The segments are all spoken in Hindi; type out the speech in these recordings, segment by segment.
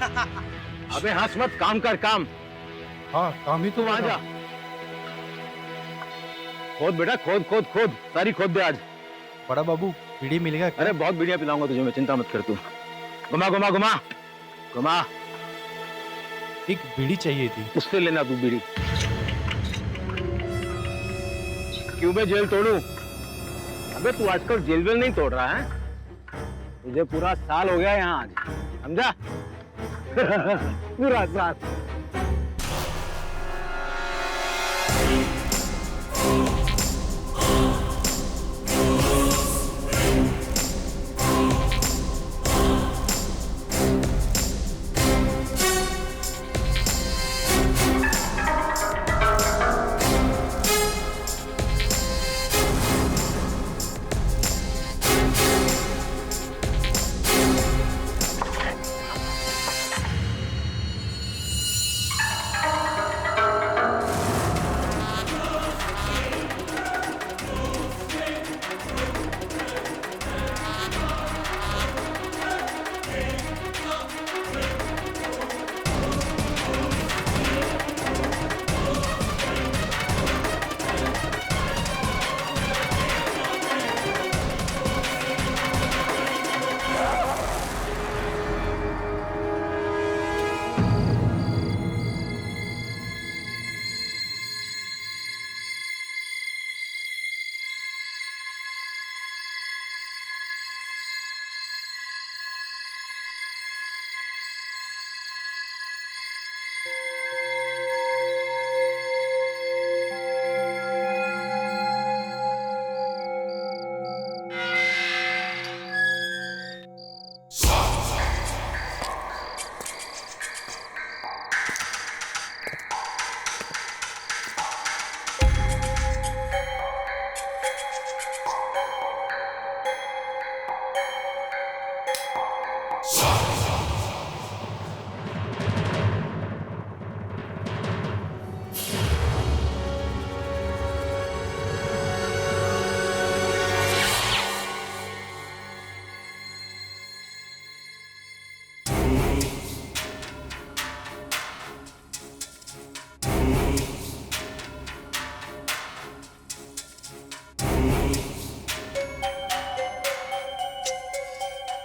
अबे हंस मत, काम कर काम। हाँ काम ही तो तू आ जा। खोद बेटा, खोद खोद खोद, सारी खोद दे आज। बड़ा बाबू बीड़ी मिलेगा क्या? अरे बहुत बीड़ियां पिलाऊंगा तुझे मैं, चिंता मत कर तू। घुमा घुमा घुमा घुमा। एक बीड़ी चाहिए थी। उससे लेना तू बीड़ी। क्यों मैं जेल तोड़ू? अबे तू आजकल जेल वेल नहीं तोड़ रहा है, तुझे पूरा साल हो गया यहाँ आज, समझा? पूरा साल।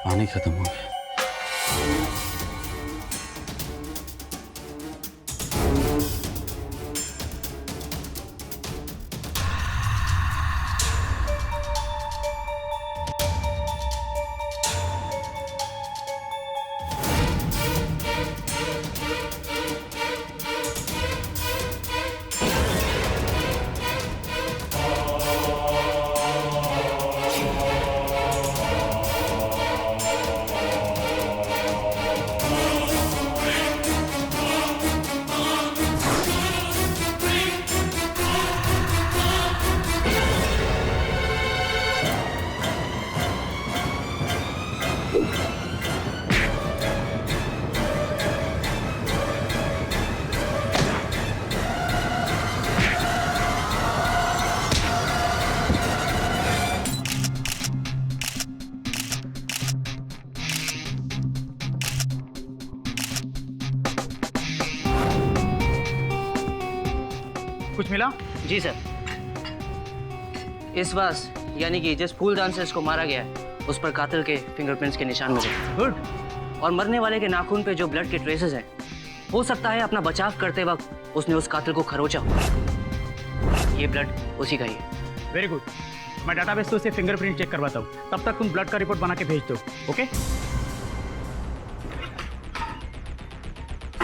पानी खत्म हो गया। कुछ मिला? जी सर, इस वास यानी कि जिस फूलदान से इसको मारा गया है उस पर कातिल के फिंगरप्रिंट्स के निशान मिले। गुड। और मरने वाले के नाखून पे जो ब्लड के ट्रेसेस हैं, हो सकता है अपना बचाव करते वक्त उसने उस कातिल को खरोचा हो। ये ब्लड उसी का ही है। Very good. मैं डाटाबेस से उसे फिंगरप्रिंट चेक करवाता हूँ, तब तक तुम ब्लड का रिपोर्ट बना के भेज दो। Okay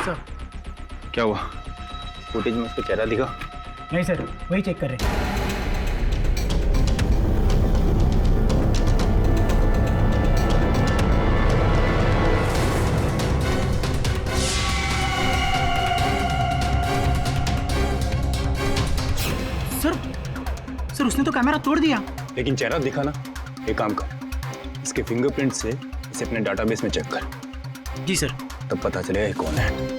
sir. क्या हुआ? फुटेज में उसका चेहरा दिखा? नहीं सर, वही चेक कर रहे हैं। सर उसने तो कैमरा तोड़ दिया। लेकिन चेहरा दिखा ना। एक काम कर, इसके फिंगरप्रिंट से इसे अपने डाटाबेस में चेक कर। जी सर। तब पता चलेगा ये कौन है।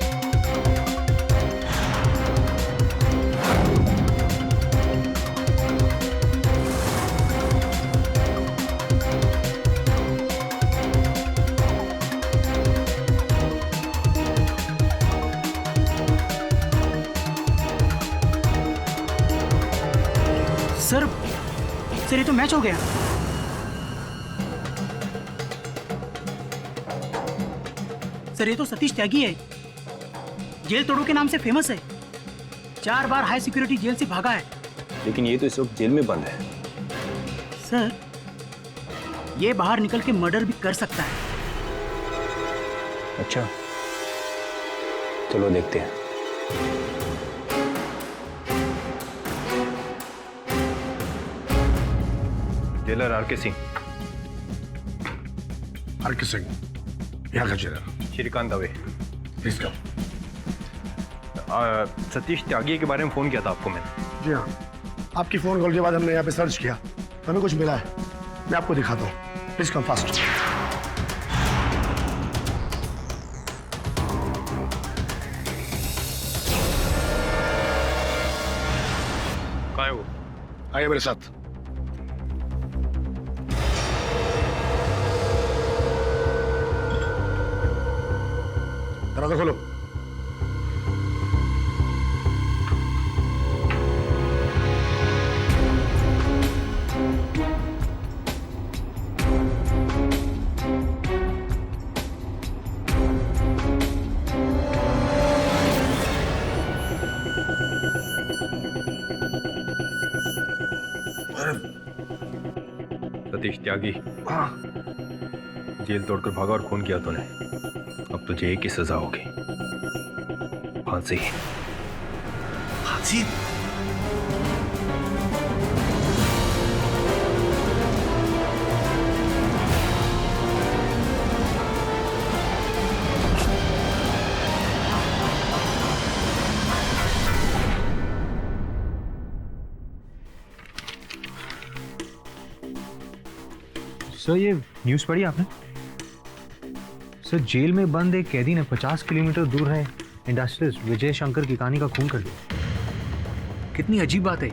सर ये तो मैच हो गया। सर ये तो सतीश त्यागी है, जेल तोड़ो के नाम से फेमस है। 4 बार हाई सिक्योरिटी जेल से भागा है। लेकिन ये तो इस वक्त जेल में बंद है। सर ये बाहर निकल के मर्डर भी कर सकता है। अच्छा, चलो देखते हैं। जेलर आर के सिंह। आर.के. सिंह, यहाँ का jailer. Shrikant Dave. Please come. Satish Tyagi के बारे में फोन किया था आपको मैंने। जी हाँ, आपकी फोन कॉल के बाद हमने यहाँ पे सर्च किया, हमें कुछ मिला है। मैं आपको दिखाता हूँ, प्लीज कम फास्ट। कहाँ है वो? आइए मेरे साथ। दरवाजा खोलो। सतीश त्यागी हाँ, जेल तोड़कर भागा और खून किया तूने। अब तुझे एक ही सजा होगी, फांसी। फांसी? सर ये न्यूज़ पढ़ी आपने? सर जेल में बंद एक कैदी ने 50 किलोमीटर दूर है इंडस्ट्रियलिस्ट विजय शंकर की कहानी का खून कर दिया। कितनी अजीब बात है।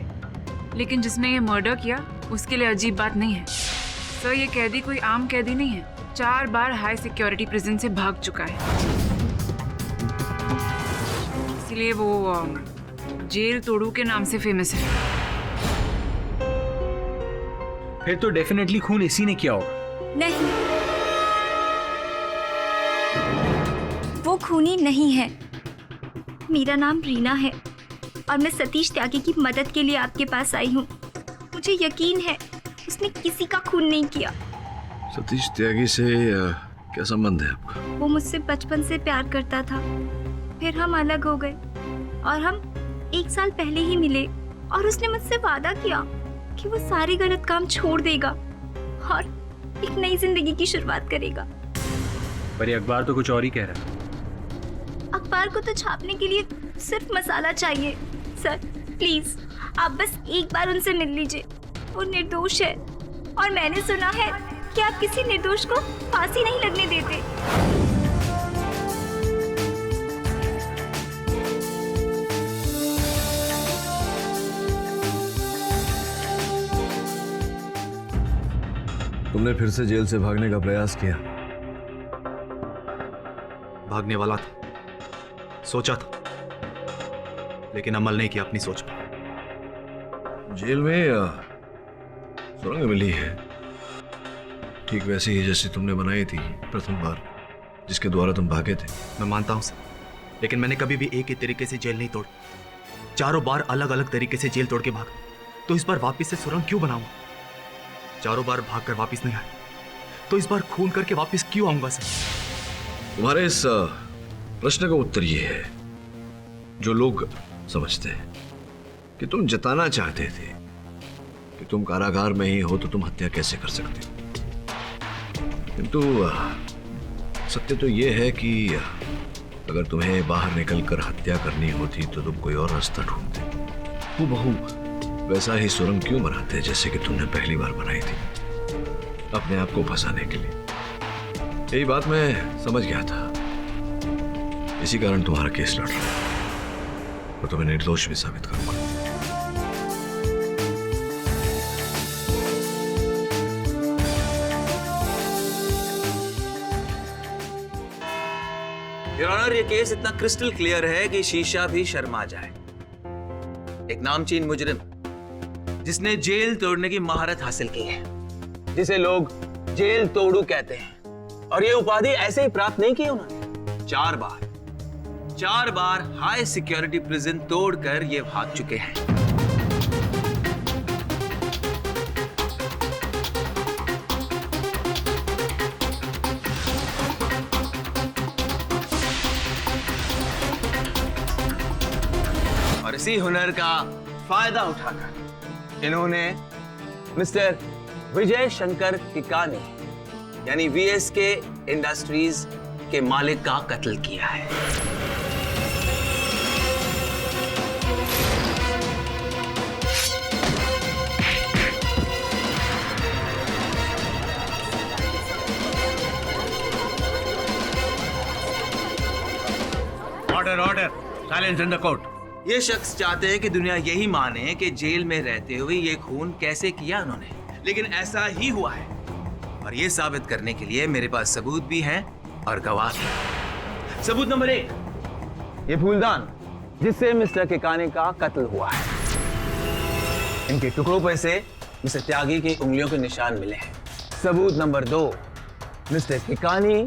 लेकिन जिसने ये मर्डर किया उसके लिए अजीब बात नहीं है। सर ये कैदी कोई आम कैदी नहीं है, 4 बार हाई सिक्योरिटी प्रिजन से भाग चुका है। इसलिए वो जेल तोड़ू के नाम से फेमस है। फिर तो डेफिनेटली खून इसी ने किया होगा। नहीं, वो खूनी नहीं है। मेरा नाम रीना है और मैं सतीश त्यागी की मदद के लिए आपके पास आई हूँ। मुझे यकीन है उसने किसी का खून नहीं किया। सतीश त्यागी से क्या संबंध है आपका? वो मुझसे बचपन से प्यार करता था, फिर हम अलग हो गए और हम 1 साल पहले ही मिले। और उसने मुझसे वादा किया कि वो सारे गलत काम छोड़ देगा और एक नई जिंदगी की शुरुआत करेगा। पर ये अखबार तो कुछ और ही कह रहा है। अखबार को तो छापने के लिए सिर्फ मसाला चाहिए। सर प्लीज आप बस एक बार उनसे मिल लीजिए। वो निर्दोष है और मैंने सुना है कि आप किसी निर्दोष को फांसी नहीं लगने देते। तुमने फिर से जेल से भागने का प्रयास किया? भागने वाला था, सोचा था, लेकिन अमल नहीं किया अपनी सोच पर। जेल में सुरंग मिली है, ठीक वैसे ही जैसी तुमने बनाई थी प्रथम बार, जिसके द्वारा तुम भागे थे। मैं मानता हूं सर, लेकिन मैंने कभी भी एक ही तरीके से जेल नहीं तोड़ी। 4 बार अलग अलग तरीके से जेल तोड़ के भागा, तो इस बार वापस से सुरंग क्यों बनाऊंगा? 4 बार भागकर वापस नहीं आया, तो इस बार खून करके वापस क्यों आऊंगा सर? तुम्हारे इस प्रश्न का उत्तर ये है, जो लोग समझते हैं कि तुम जताना चाहते थे कि तुम कारागार में ही हो तो तुम हत्या कैसे कर सकते हो। किंतु सत्य तो ये है कि अगर तुम्हें बाहर निकलकर हत्या करनी होती तो तुम कोई और रास्ता ढूंढते। वो बहू वैसा ही सुरंग क्यों बनाते जैसे कि तुमने पहली बार बनाई थी, अपने आप को फंसाने के लिए। यही बात मैं समझ गया था, इसी कारण तुम्हारा केस लड़ रहा है और तुम्हें निर्दोष भी साबित करूंगा। योर ऑनर, ये केस इतना क्रिस्टल क्लियर है कि शीशा भी शर्मा जाए। एक नामचीन मुजरिम जिसने जेल तोड़ने की महारत हासिल की है, जिसे लोग जेल तोड़ू कहते हैं। और ये उपाधि ऐसे ही प्राप्त नहीं की उन्होंने। 4 बार हाई सिक्योरिटी प्रिजन तोड़कर ये भाग चुके हैं। और इसी हुनर का फायदा उठाकर इन्होंने मिस्टर विजय शंकर किकानी यानी वीएसके इंडस्ट्रीज के मालिक का कत्ल किया है। Order silence in the court. ये शख्स चाहते हैं कि दुनिया यही माने कि जेल में रहते हुए ये खून कैसे किया उन्होंने, लेकिन ऐसा ही हुआ है। और ये साबित करने के लिए मेरे पास सबूत भी हैं और गवाह भी। सबूत नंबर 1, ये फूलदान जिससे मिस्टर किकानी का कत्ल हुआ है। इनके टुकड़ों पर से मिस्टर त्यागी की उंगलियों के निशान मिले हैं। सबूत नंबर 2, मिस्टर किकानी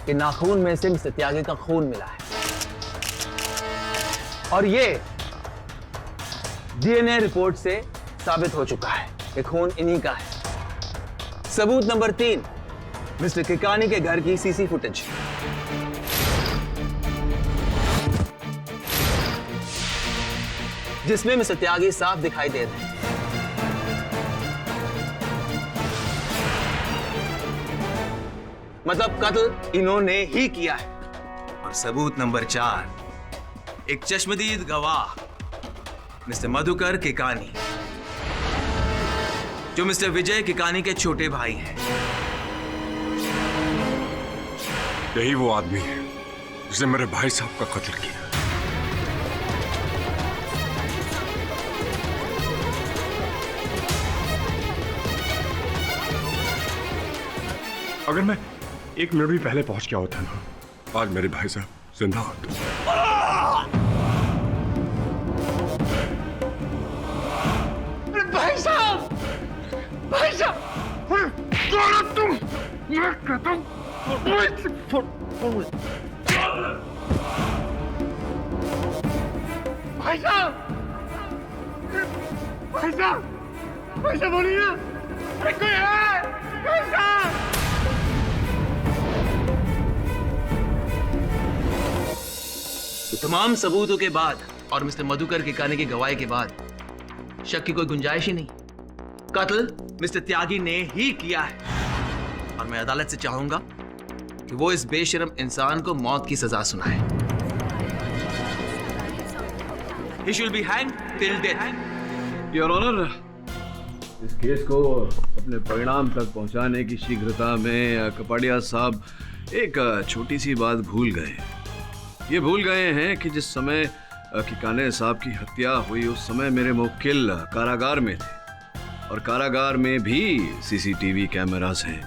के नाखून में से मिस्टर त्यागी का खून मिला है। और ये डीएनए रिपोर्ट से साबित हो चुका है कि खून इन्हीं का है। सबूत नंबर 3, मिस्टर किकानी के घर की सीसी फुटेज। जिसमें मिस्टर त्यागी साफ दिखाई दे रहे हैं। मतलब कत्ल इन्होंने ही किया है। और सबूत नंबर 4, एक चश्मदीद गवाह मिस्टर मधुकर किकानी, जो मिस्टर विजय किकानी के छोटे भाई हैं। यही वो आदमी है जिसने मेरे भाई साहब का कत्ल किया। अगर मैं 1 मिनट भी पहले पहुंच गया होता ना, आज मेरे भाई साहब जिंदा होते। भाई साहब, तुम मैं कहता हूं भाई साहब, बोलिए ना, कोई है भाई साहब। तमाम सबूतों के बाद और मिस्टर मधुकर किकानी की गवाही के बाद शक की कोई गुंजाइश ही नहीं। कत्ल मिस्टर त्यागी ने ही किया है। और मैं अदालत से चाहूंगा कि वो इस बेशरम इंसान को मौत की सजा सुनाए। He shall be hanged till death. Your honour, इस केस को अपने परिणाम तक पहुंचाने की शीघ्रता में कपाड़िया साहब एक छोटी सी बात भूल गए। ये भूल गए हैं कि जिस समय किकाने साहब की हत्या हुई उस समय मेरे मुवक्किल कारागार में थे और कारागार में भी सीसीटीवी कैमरास हैं।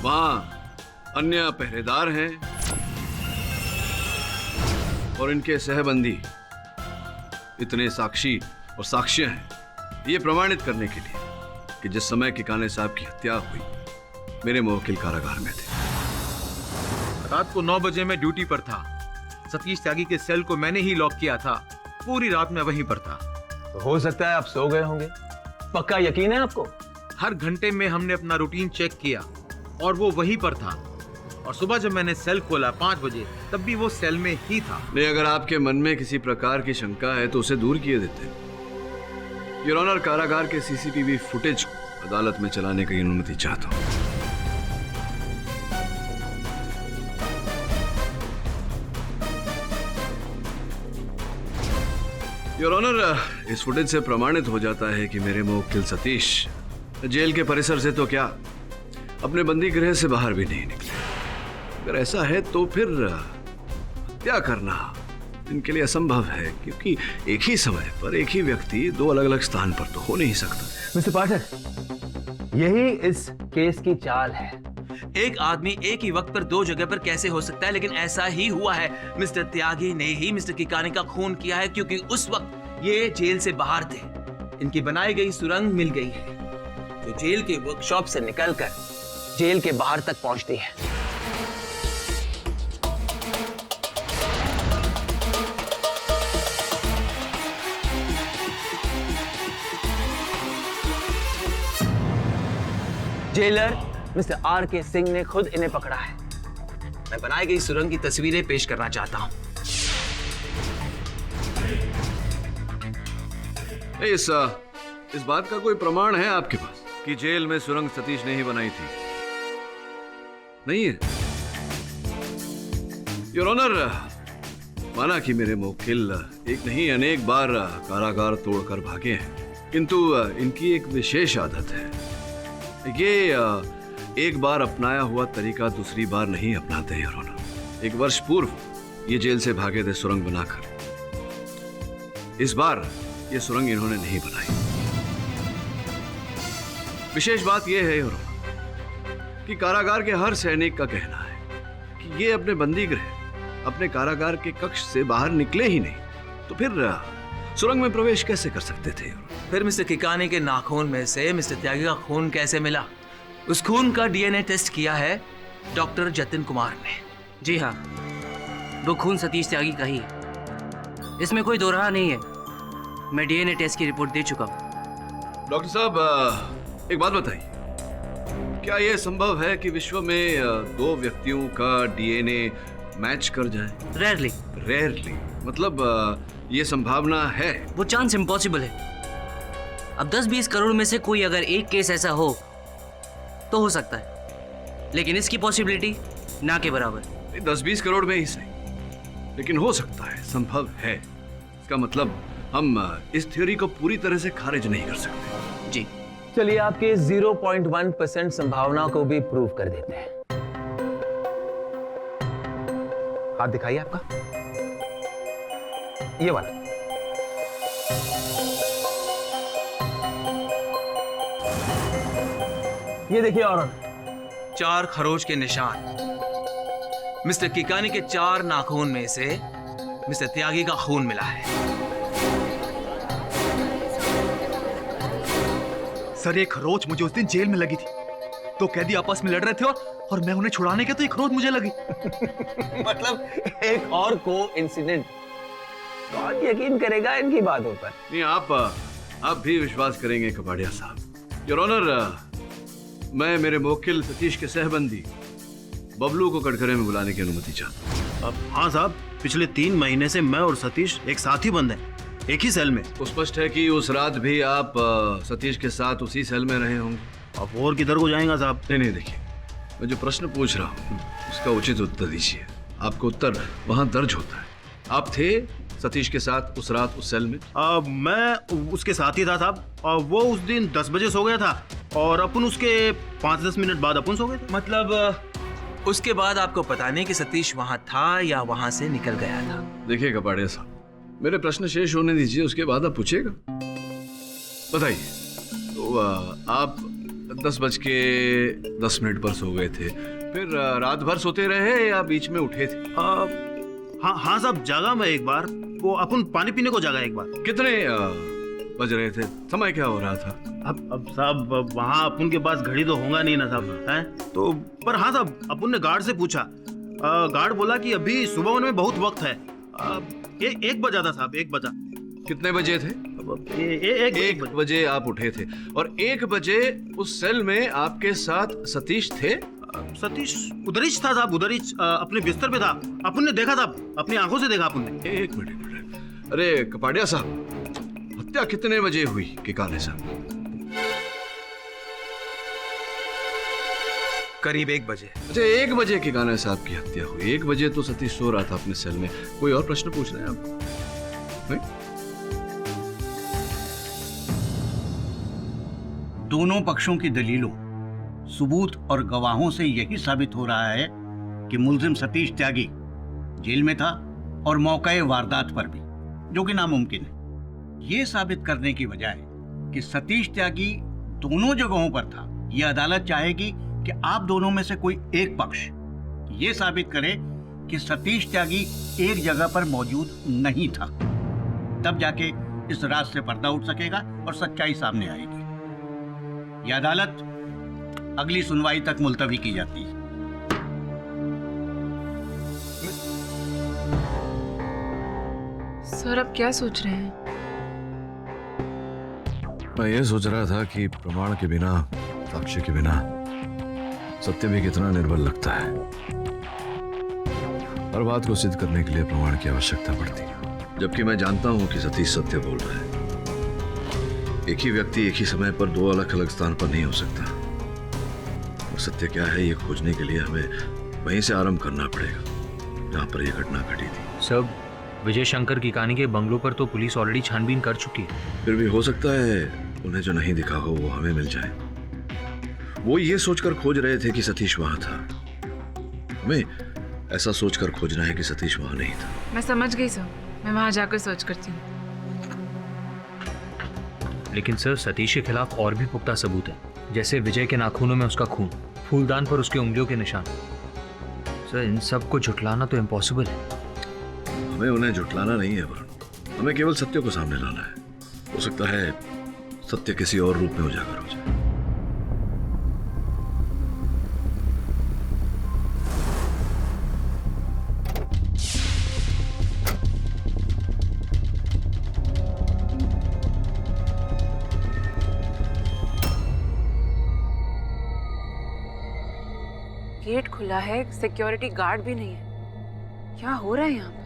वहां अन्य पहरेदार हैं और इनके सहबंदी इतने साक्षी और साक्ष्य हैं ये प्रमाणित करने के लिए कि जिस समय किकाने साहब की हत्या हुई मेरे मुवक्किल कारागार में थे। रात को 9 बजे मैं ड्यूटी पर था। सतीश त्यागी के सेल को मैंने ही लॉक किया था। पूरी रात मैं वहीं पर था। तो हो सकता है आप सो गए होंगे। पक्का यकीन है आपको? हर घंटे में हमने अपना रूटीन चेक किया और वो वहीं पर था। और सुबह जब मैंने सेल खोला 5 बजे, तब भी वो सेल में ही था। नहीं, अगर आपके मन में किसी प्रकार की शंका है तो उसे दूर किए देते। योर ऑनर, कारागार के सीसीटीवी फुटेज को अदालत में चलाने की अनुमति चाहता हूं। योर ऑनर, इस फुटेज से प्रमाणित हो जाता है कि मेरे मुवक्किल सतीश जेल के परिसर से तो क्या अपने बंदी गृह से बाहर भी नहीं निकले। अगर ऐसा है तो फिर हत्या करना इनके लिए असंभव है, क्योंकि एक ही समय पर एक ही व्यक्ति 2 अलग अलग स्थान पर तो हो नहीं सकता। मिस्टर पाठक, यही इस केस की चाल है। एक आदमी एक ही वक्त पर दो जगह पर कैसे हो सकता है, लेकिन ऐसा ही हुआ है। मिस्टर त्यागी ने ही मिस्टर किकानी का खून किया है, क्योंकि उस वक्त ये जेल से बाहर थे। इनकी बनाई गई सुरंग मिल गई है, जो जेल के वर्कशॉप से निकलकर जेल के बाहर तक पहुंचती है। जेलर मिस्टर आर के सिंह ने खुद इन्हें पकड़ा है। मैं बनाई गई सुरंग की तस्वीरें पेश करना चाहता हूं। इस बात का कोई प्रमाण है आपके पास कि जेल में सुरंग सतीश ने ही बनाई थी? नहीं है? योर ऑनर, माना कि मेरे मुवक्किल एक नहीं अनेक बार कारागार तोड़कर भागे हैं, किंतु इनकी एक विशेष आदत है। ये एक बार अपनाया हुआ तरीका दूसरी बार नहीं अपनाते योर ऑनर। 1 वर्ष पूर्व ये जेल से भागे थे सुरंग बनाकर। इस बार ये सुरंग इन्होंने नहीं बनाई। विशेष बात यह है योर ऑनर कि कारागार के हर सैनिक का कहना है कि ये अपने बंदी गृह, अपने कारागार के कक्ष से बाहर निकले ही नहीं, तो फिर सुरंग में प्रवेश कैसे कर सकते थे? फिर मिस्टर किकानी के नाखून में से मिस्टर त्यागी का खून कैसे मिला? उस खून का डीएनए टेस्ट किया है डॉक्टर जतिन कुमार ने। जी हाँ, वो खून सतीश त्यागी का ही है, इसमें कोई दो राह नहीं है। मैं डीएनए टेस्ट की रिपोर्ट दे चुका हूँ। डॉक्टर साहब, एक बात बताइए, क्या यह संभव है कि विश्व में 2 व्यक्तियों का डीएनए मैच कर जाए? रेयरली मतलब ये संभावना है? वो चांस इम्पॉसिबल है। अब 10-20 करोड़ में से कोई अगर एक केस ऐसा हो तो हो सकता है, लेकिन इसकी पॉसिबिलिटी ना के बराबर। 10-20 करोड़ में ही सही, लेकिन हो सकता है, संभव है। इसका मतलब हम इस थ्योरी को पूरी तरह से खारिज नहीं कर सकते। जी चलिए आपके 0.1% संभावना को भी प्रूव कर देते हैं। हाथ दिखाइए आपका, ये वाला। ये देखिए और 4 खरोच के निशान। मिस्टर किकानी के 4 नाखून में से मिस्टर त्यागी का खून मिला है। सर, ये खरोच मुझे उस दिन जेल में लगी थी, तो कैदी आपस में लड़ रहे थे और मैं उन्हें छुड़ाने के तो ये खरोच मुझे लगी। मतलब एक और कोइंसिडेंट। कौन यकीन करेगा इनकी बातों पर? नहीं, आप भी विश्वास करेंगे कपाड़िया साहब। योर ऑनर, मैं मेरे मुवक्किल सतीश के सहबंदी बबलू को कटघरे में बुलाने की अनुमति चाहता हूँ। हाँ साहब, पिछले 3 महीने से मैं और सतीश एक साथ ही बंद हैं, एक ही सेल में। तो स्पष्ट है कि उस रात भी आप सतीश के साथ उसी सेल में रहे होंगे। अब और किधर को जाएगा साहब? नहीं, देखिए, मैं जो प्रश्न पूछ रहा हूँ उसका उचित उत्तर दीजिए। आपको उत्तर वहां दर्ज होता है। आप थे सतीश के साथ उस रात उस सेल में? मैं उसके साथ ही था साहब। वो उस दिन 10 बजे सो गया था और अपन उसके 5-10 मिनट बाद अपन सो गए थे। मतलब उसके बाद आपको पता नहीं कि सतीश वहां था या वहां से निकल गया था? देखिए कपाड़िया साहब, मेरे प्रश्न शेष होने दीजिए, उसके बाद आप पूछिएगा। बताइए, तो आप 10:10 पर सो गए थे, फिर रात भर सोते रहे या बीच में उठे थे? हाँ साहब, जागा मैं एक बार। वो अपन पानी पीने को जागा एक बार। कितने बज रहे थे? समय क्या हो रहा था? अब साहब, वहाँ अपन के पास घड़ी तो होगा नहीं ना साहब, हैं? तो पर हाँ साहब, अपन ने गार्ड से पूछा। गार्ड बोला कि अभी सुबह होने में बहुत वक्त है। 1 बजा था साहब, 1 बजा। कितने बजे थे? 1 बजे आप उठे थे और 1 बजे उस सेल में आपके साथ सतीश थे? सतीश उधर ही था साहब, उधर ही अपने बिस्तर पे था। अपन ने देखा था, अपनी आंखों से देखा अपन ने। 1 मिनट। अरे कपाड़िया साहब, हत्या कितने बजे हुई किकाने साहब? करीब 1 बजे। अच्छा, 1 बजे किकाने साहब की हत्या हुई। 1 बजे तो सतीश सो रहा था अपने सेल में। कोई और प्रश्न पूछ रहे हैं आपको? दोनों पक्षों की दलीलों, सबूत और गवाहों से यही साबित हो रहा है कि मुलजिम सतीश त्यागी जेल में था और मौके वारदात पर भी, जो कि नामुमकिन है। ये साबित करने की बजाय कि सतीश त्यागी दोनों जगहों पर था, यह अदालत चाहेगी कि आप दोनों में से कोई एक पक्ष ये साबित करे कि सतीश त्यागी एक जगह पर मौजूद नहीं था। तब जाके इस राज से पर्दा उठ सकेगा और सच्चाई सामने आएगी। यह अदालत अगली सुनवाई तक मुलतवी की जाती है। सर अब क्या सोच रहे हैं? मैं ये सोच रहा था कि प्रमाण के बिना, साक्ष्य के बिना सत्य भी कितना निर्बल लगता है। हर बात को सिद्ध करने के लिए प्रमाण की आवश्यकता पड़ती है, जबकि मैं जानता हूं कि सतीश सत्य बोल रहा है। एक ही व्यक्ति एक ही समय पर दो अलग अलग स्थान पर नहीं हो सकता। और सत्य क्या है ये खोजने के लिए हमें वहीं से आरंभ करना पड़ेगा जहां पर यह घटना घटी थी। सब विजय शंकर की कहानी के बंगलों पर तो पुलिस ऑलरेडी छानबीन कर चुकी है। फिर भी हो सकता है उन्हें जो नहीं दिखा हो वो हमें मिल जाए। वो ये सोचकर खोज रहे थे कि सतीश वहां था। हमें ऐसा सोचकर खोजना है कि सतीश वहां नहीं था। मैं समझ गई सर, मैं वहां जाकर सर्च करती हूँ। लेकिन सर सतीश के खिलाफ और भी पुख्ता सबूत है, जैसे विजय के नाखूनों में उसका खून, फूलदान पर उसके उंगलियों के निशान। सर इन सब को झुटलाना तो इम्पॉसिबल है। हमें उन्हें झुटलाना नहीं है वरुण, हमें केवल सत्य को सामने लाना है। हो सकता है सत्य किसी और रूप में उजागर हो जाए। गेट खुला है, सिक्योरिटी गार्ड भी नहीं है। क्या हो रहा है यहाँ पे?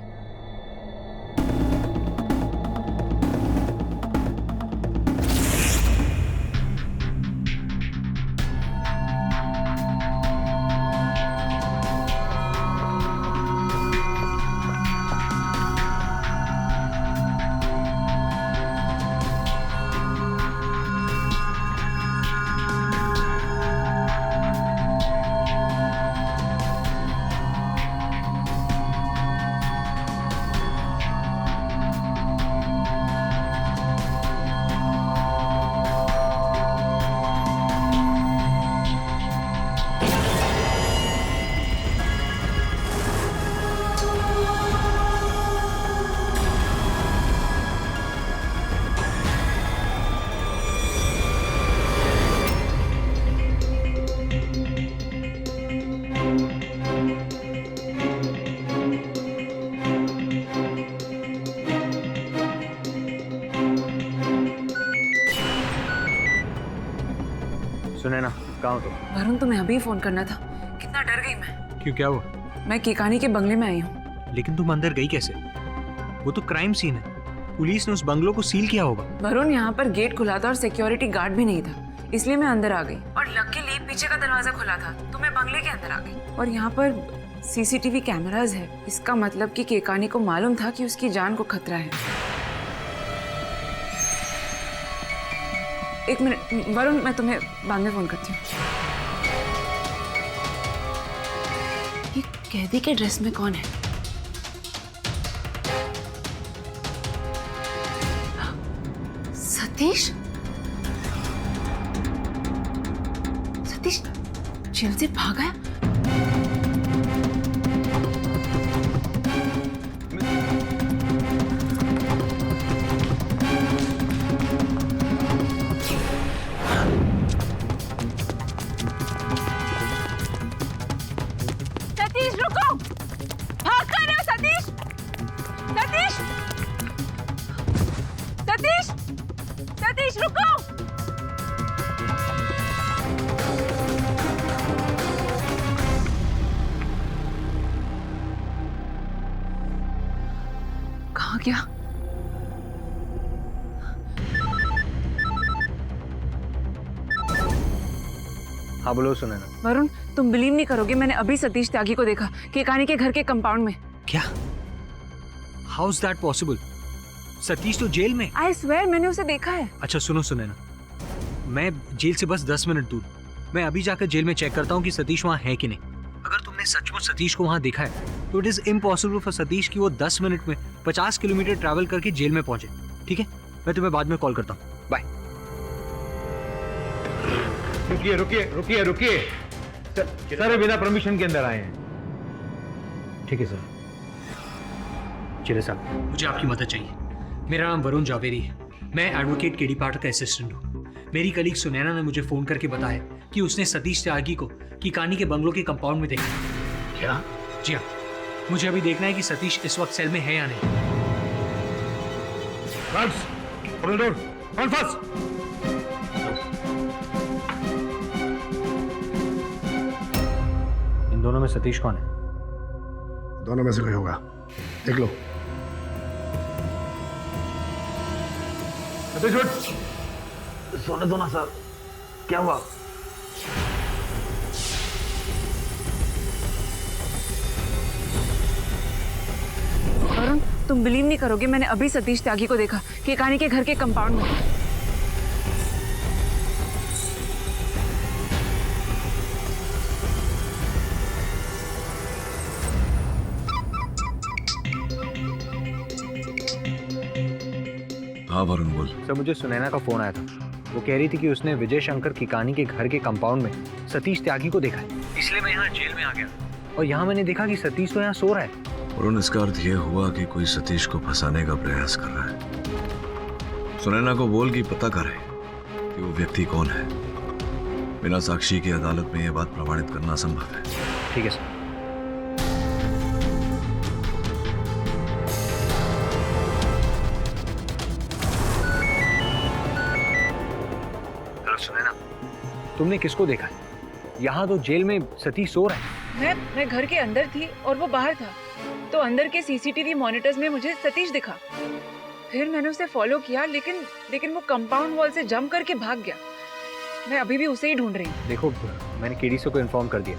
सुने ना, कहाँ हो तुम? वरुण तुम्हें अभी फोन करना था। कितना डर गई मैं। क्यों, क्या हुआ? मैं केकानी के बंगले में आई हूँ। लेकिन तुम अंदर गई कैसे? वो तो क्राइम सीन है, पुलिस ने उस बंगलों को सील किया होगा। वरुण यहाँ पर गेट खुला था और सिक्योरिटी गार्ड भी नहीं था, इसलिए मैं अंदर आ गई। और लकीली पीछे का दरवाजा खुला था तो मैं बंगले के अंदर आ गई। और यहाँ पर सीसीटीवी कैमरास है, इसका मतलब कि केकानी को मालूम था कि उसकी जान को खतरा है। एक मिनट वरुण, मैं तुम्हें बाद में फोन करती हूँ। ये कैदी के ड्रेस में कौन है? सतीश? सतीश जेल से भागा है? सतीश रुको! भाग कर रहे हो सतीश? सतीश! सतीश! सतीश रुको! कहाँ गया? हाँ बोलो सुनैना। वरुण तुम बिलीव नहीं करोगे, मैंने अभी सतीश त्यागी को देखा केकानी के घर के कंपाउंड में। क्या? How is that possible? Satish तो जेल में। आई स्वेयर मैंने उसे देखा है। अच्छा सुनो सुनैना, मैं जेल से बस 10 मिनट दूर, मैं अभी जाकर जेल में चेक करता हूँ कि सतीश वहाँ है कि नहीं। अगर तुमने सचमुच सतीश को वहाँ देखा है तो it is impossible for Satish कि वो 10 मिनट में 50 किलोमीटर ट्रैवल करके जेल में पहुंचे। ठीक है, मैं तुम्हें बाद में कॉल करता हूँ। बाय। रुकिए रुकिए रुकिए रुकिए, सर बिना परमिशन के अंदर आए हैं। ठीक है सर। चिरे साहब, मुझे आपकी मदद चाहिए। मेरा नाम वरुण जावेरी है। मैं एडवोकेट केडी पाठक का असिस्टेंट हूँ। मेरी कलीग सुनैना ने मुझे फोन करके बताया कि उसने सतीश त्यागी को कीकानी के बंगलों के कंपाउंड में देखा। क्या? जी हाँ, मुझे अभी देखना है कि सतीश इस वक्त सेल में है या नहीं। इन दोनों में सतीश कौन है? दोनों में से कोई होगा, देख लो। सोने दो ना सर, क्या हुआ? वरुण, तुम बिलीव नहीं करोगे, मैंने अभी सतीश त्यागी को देखा केकानी के घर के कंपाउंड में। हाँ वरुण बोल। सर, मुझे सुनैना का फोन आया था। वो कह रही थी कि उसने विजय शंकर कीकानी के घर के कंपाउंड में सतीश त्यागी को देखा है, इसलिए मैं यहाँ जेल में आ गया। और यहाँ मैंने देखा कि सतीश तो यहाँ सो रहा है। वरुण, इसका अर्थ ये हुआ कि कोई सतीश को फंसाने का प्रयास कर रहा है। सुनैना को बोल कि पता करे कि वो व्यक्ति कौन है। बिना साक्षी की अदालत में ये बात प्रमाणित करना संभव है। ठीक है सर। सुनैना, तुमने किसको देखा है? यहाँ तो जेल में सतीश सो रहा है। मैं घर के अंदर थी और वो बाहर था, तो अंदर के सीसीटीवी मॉनिटर्स में मुझे सतीश दिखा। फिर मैंने उसे फॉलो किया, लेकिन वो कंपाउंड वॉल से जंप करके भाग गया। मैं अभी भी उसे ही ढूंढ रही हूँ। देखो, मैंने केडीसी को इन्फॉर्म कर दिया।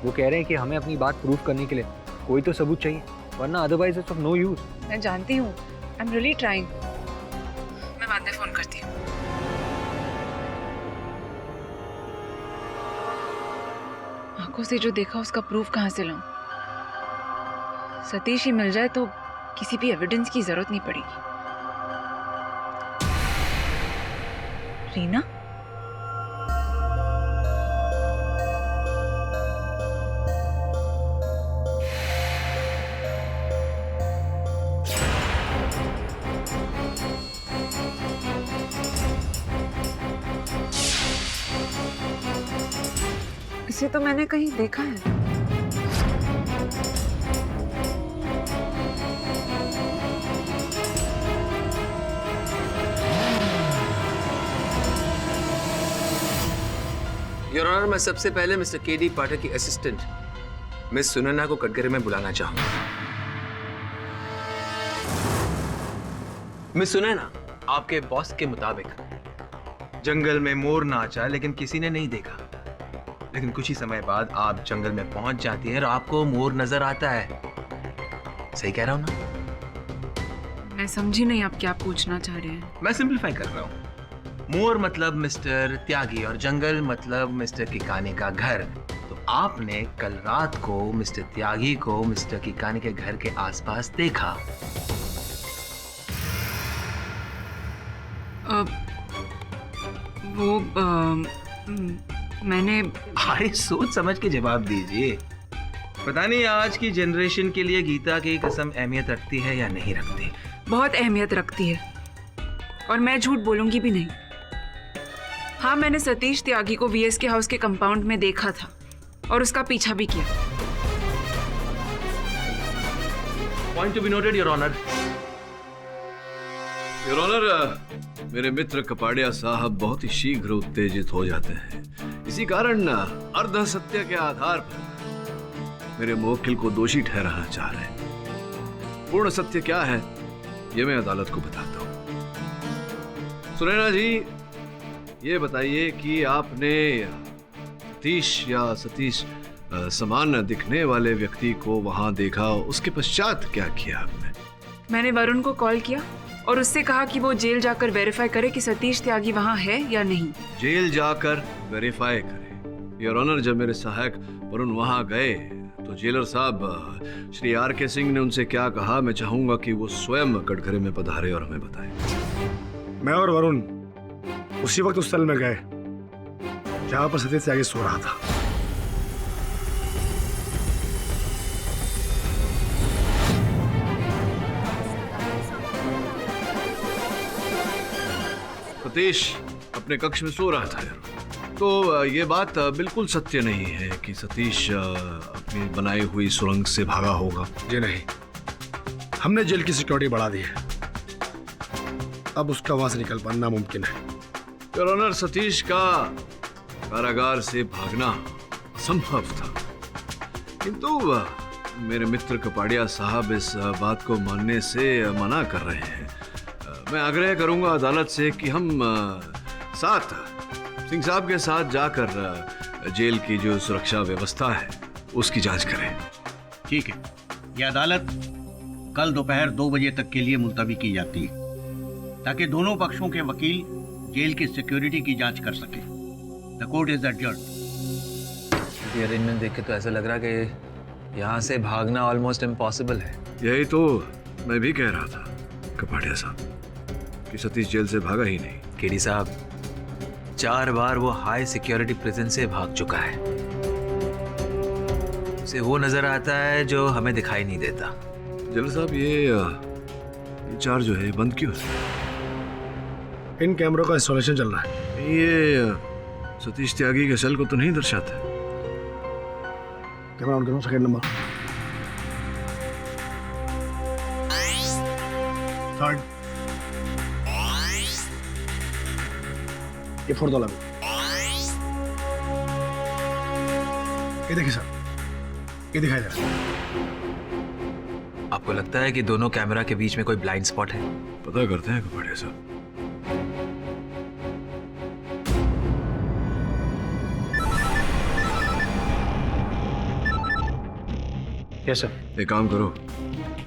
वो कह रहे हैं कि हमें अपनी बात प्रूव करने के लिए कोई तो सबूत चाहिए, वरना otherwise it's of no use. मैं जानती हूँ, आई एम रियली ट्राइंग। मैं बाद में फोन करती हूँ। आंखों से जो देखा उसका प्रूफ कहाँ से लाऊं? सतीश ही मिल जाए तो किसी भी एविडेंस की जरूरत नहीं पड़ेगी। रीना? इसे तो मैंने कहीं देखा है। योर ऑनर, मैं सबसे पहले मिस्टर केडी पाठक की असिस्टेंट मिस सुनैना को कटघरे में बुलाना चाहूंगा। मिस सुनैना, आपके बॉस के मुताबिक जंगल में मोर नाचा लेकिन किसी ने नहीं देखा, लेकिन कुछ ही समय बाद आप जंगल में पहुंच जाती है और आपको मोर नजर आता है। सही कह रहा हूं ना? मैं समझी नहीं आप क्या पूछना चाह रहे हैं। मैं सिंपलीफाई कर रहा हूं। मोर मतलब मिस्टर त्यागी और जंगल मतलब मिस्टर कीकानी का घर। तो आपने कल रात को मिस्टर त्यागी को मिस्टर कीकानी के घर के आसपास देखा। मैंने अरे सोच समझ के जवाब दीजिए। पता नहीं आज की जनरेशन के लिए गीता की कसम अहमियत रखती है या नहीं रखती। बहुत अहमियत रखती है, और मैं झूठ बोलूंगी भी नहीं। हाँ, मैंने सतीश त्यागी को वीएसके हाउस के कंपाउंड में देखा था और उसका पीछा भी किया। Point to be noted your honour. Your honour, मेरे मित्र कपाड़िया साहब बहुत ही शीघ्र उत्तेजित हो जाते हैं। इसी कारण अर्ध सत्य के आधार पर मेरे मुवक्किल को दोषी ठहराना चाह रहे हैं। पूर्ण सत्य क्या है ये मैं अदालत को बताता हूं। सुनैना जी, ये बताइए कि आपने सतीश समान दिखने वाले व्यक्ति को वहां देखा, उसके पश्चात क्या किया आपने? मैंने वरुण को कॉल किया और उससे कहा कि वो जेल जाकर वेरीफाई करे कि सतीश त्यागी वहां है या नहीं। जेल जाकर वेरीफाई करे? योर ऑनर, जब मेरे सहायक वरुण वहां गए तो जेलर साहब श्री आर के सिंह ने उनसे क्या कहा, मैं चाहूंगा कि वो स्वयं कटघरे में पधारे और हमें बताए। मैं और वरुण उसी वक्त उस सेल में गए जहां पर सतीश त्यागी सो रहा था। सतीश अपने कक्ष में सो रहा था तो ये बात बिल्कुल सत्य नहीं है कि सतीश अपनी बनाई हुई सुरंग से भागा होगा। जी नहीं, हमने जेल की सिक्योरिटी बढ़ा दी है, अब उसका वहां से निकल पाना नामुमकिन है। योर ऑनर, सतीश का कारागार से भागना संभव था, किंतु मेरे मित्र कपाड़िया साहब इस बात को मानने से मना कर रहे हैं। मैं आग्रह करूंगा अदालत से कि हम साथ सिंह साहब के साथ जाकर जेल की जो सुरक्षा व्यवस्था है उसकी जांच करें। ठीक है, यह अदालत कल दोपहर 2 बजे तक के लिए मुलतवी की जाती है ताकि दोनों पक्षों के वकील जेल की सिक्योरिटी की जांच कर सके। The court is adjourned. ये अरेंजमेंट देख के तो ऐसा लग रहा है कि यहाँ से भागना ऑलमोस्ट इम्पॉसिबल है। यही तो मैं भी कह रहा था कपाड़िया साहब कि सतीश जेल से भागा ही नहीं। केडी साहब, 4 बार वो हाई सिक्योरिटी प्रिजन से भाग चुका है। उसे वो नजर आता है जो हमें दिखाई नहीं देता। जनरल साहब, ये 4 जो है बंद क्यों है? इन कैमरों का इंस्टॉलेशन चल रहा है। ये सतीश त्यागी के सेल को तो नहीं दर्शाता। कैमरा ऑन करो, सेकंड नंबर, थर्ड, ये फोर्थ वाला भी। ये देखिए सर, ये दिखाई दे रहा है। आपको लगता है कि दोनों कैमरा के बीच में कोई ब्लाइंड स्पॉट है? पता करते हैं कपाड़िया साहब। Yes sir. एक काम करो,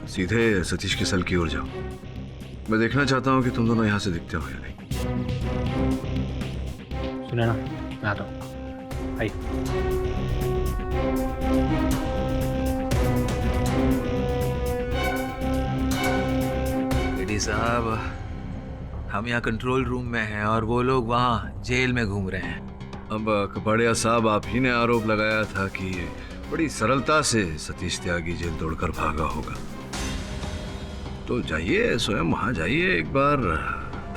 सीधे सतीश के सेल की ओर जाओ। मैं देखना चाहता हूँ कि तुम दोनों यहाँ से दिखते हो या नहीं। सुने ना, मैं आता हूँ। आइए। केडी साहब, हम यहाँ कंट्रोल रूम में हैं और वो लोग वहाँ जेल में घूम रहे हैं। अब कपाड़िया साहब, आप ही ने आरोप लगाया था कि बड़ी सरलता से सतीश त्यागी जेल तोड़कर भागा होगा, तो जाइए स्वयं वहां जाइए, एक बार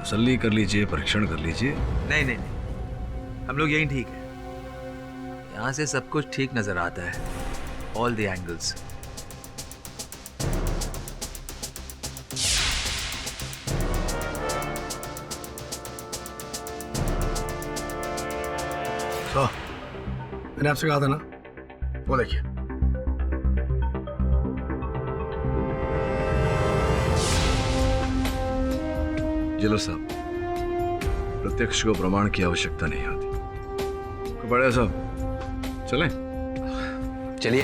तसल्ली कर लीजिए, परीक्षण कर लीजिए। नहीं नहीं नहीं, हम लोग यहीं ठीक है। यहाँ से सब कुछ ठीक नजर आता है, ऑल द एंगल्स। तो मैंने आपसे कहा था ना, वो देखिए। जेलर साहब, प्रत्यक्ष को प्रमाण की आवश्यकता नहीं आती। कपाड़िया साहब, चलें? चलिए।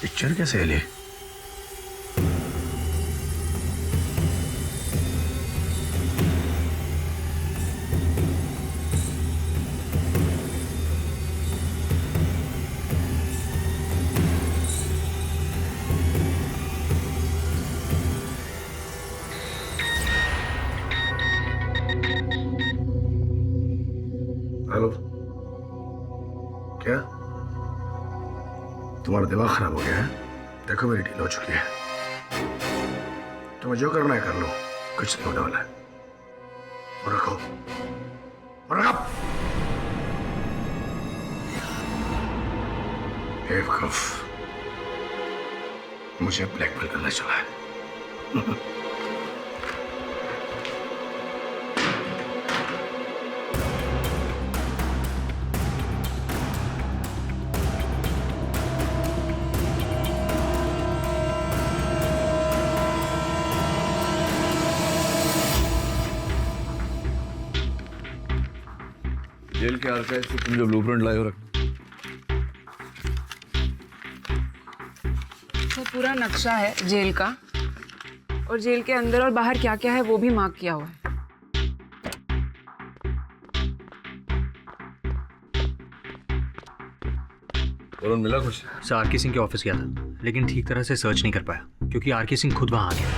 पिक्चर कैसे ले? हेलो, क्या तुम्हारा दिमाग खराब हो गया है? देखो मेरी डील हो चुकी है, तुम्हें जो करना है कर लो, कुछ नहीं होने वाला है। और रखो, और रखो। बेवकूफ, मुझे ब्लैकमेल करना चला है। जेल के आर्काइव से तुम जो ब्लूप्रिंट लाए हो रख। तो पूरा नक्शा है जेल का, और जेल के अंदर और बाहर क्या क्या है वो भी मार्क किया हुआ है। और मिला कुछ? सर आरके सिंह के ऑफिस गया था, लेकिन ठीक तरह से सर्च नहीं कर पाया क्योंकि आरके सिंह खुद वहां आ गया।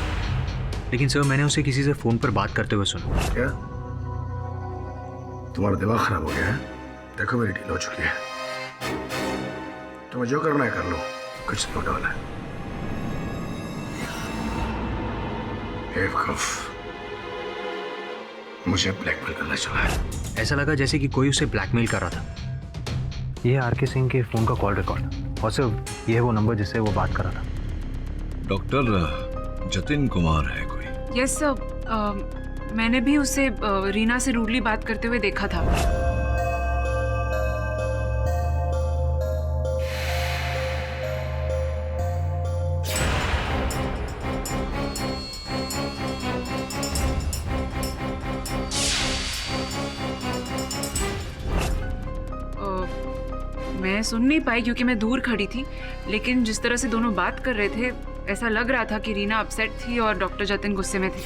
लेकिन सर मैंने उसे किसी से फोन पर बात करते हुए सुना। क्या तुम्हारा दिमाग खराब हो गया है? देखो मेरी डील हो चुकी है, तुम्हें जो करना है कर लो, कुछ तो होने वाला है। बेवकूफ, मुझे ब्लैकमेल करना चला है। ऐसा लगा जैसे कि कोई उसे ब्लैकमेल कर रहा था। ये आरके सिंह के फोन का कॉल रिकॉर्ड, और सर ये है वो नंबर जिससे वो बात कर रहा था। डॉक्टर जतिन कुमार है कोई? यस सर, मैंने भी उसे रीना से रूडली बात करते हुए देखा था। मैं सुन नहीं पाई क्योंकि मैं दूर खड़ी थी, लेकिन जिस तरह से दोनों बात कर रहे थे ऐसा लग रहा था कि रीना अपसेट थी और डॉक्टर जतिन गुस्से में थे।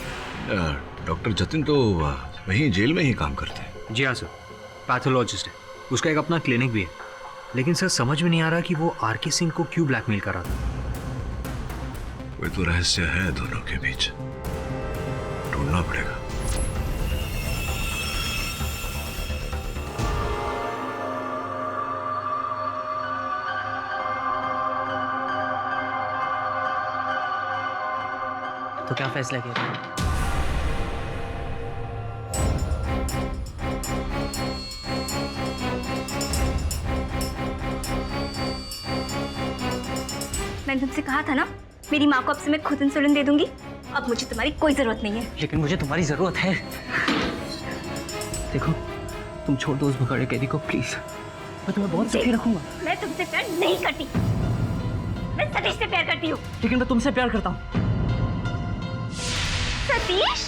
डॉक्टर जतिन तो वहीं जेल में ही काम करते हैं। जी हाँ सर, पैथोलॉजिस्ट है, उसका एक अपना क्लिनिक भी है। लेकिन सर समझ में नहीं आ रहा कि वो आरके सिंह को क्यों ब्लैकमेल कर रहा था। कोई तो रहस्य है दोनों के बीच, ढूंढना पड़ेगा। तो क्या फैसला किया? मैंने तुमसे कहा था ना, मेरी माँ को अब से मैं खुद इंसुलिन दे दूंगी। अब मुझे तुम्हारी कोई जरूरत नहीं है। लेकिन मुझे तुम्हारी जरूरत है। देखो, तुम छोड़ दो उस भगोड़े कैदी को प्लीज। मैं तुम्हें बहुत सुखी रखूंगा। मैं तुमसे प्यार नहीं करती, मैं सतीश से प्यार करती हूँ। लेकिन मैं तुमसे प्यार करता हूँ। सतीश,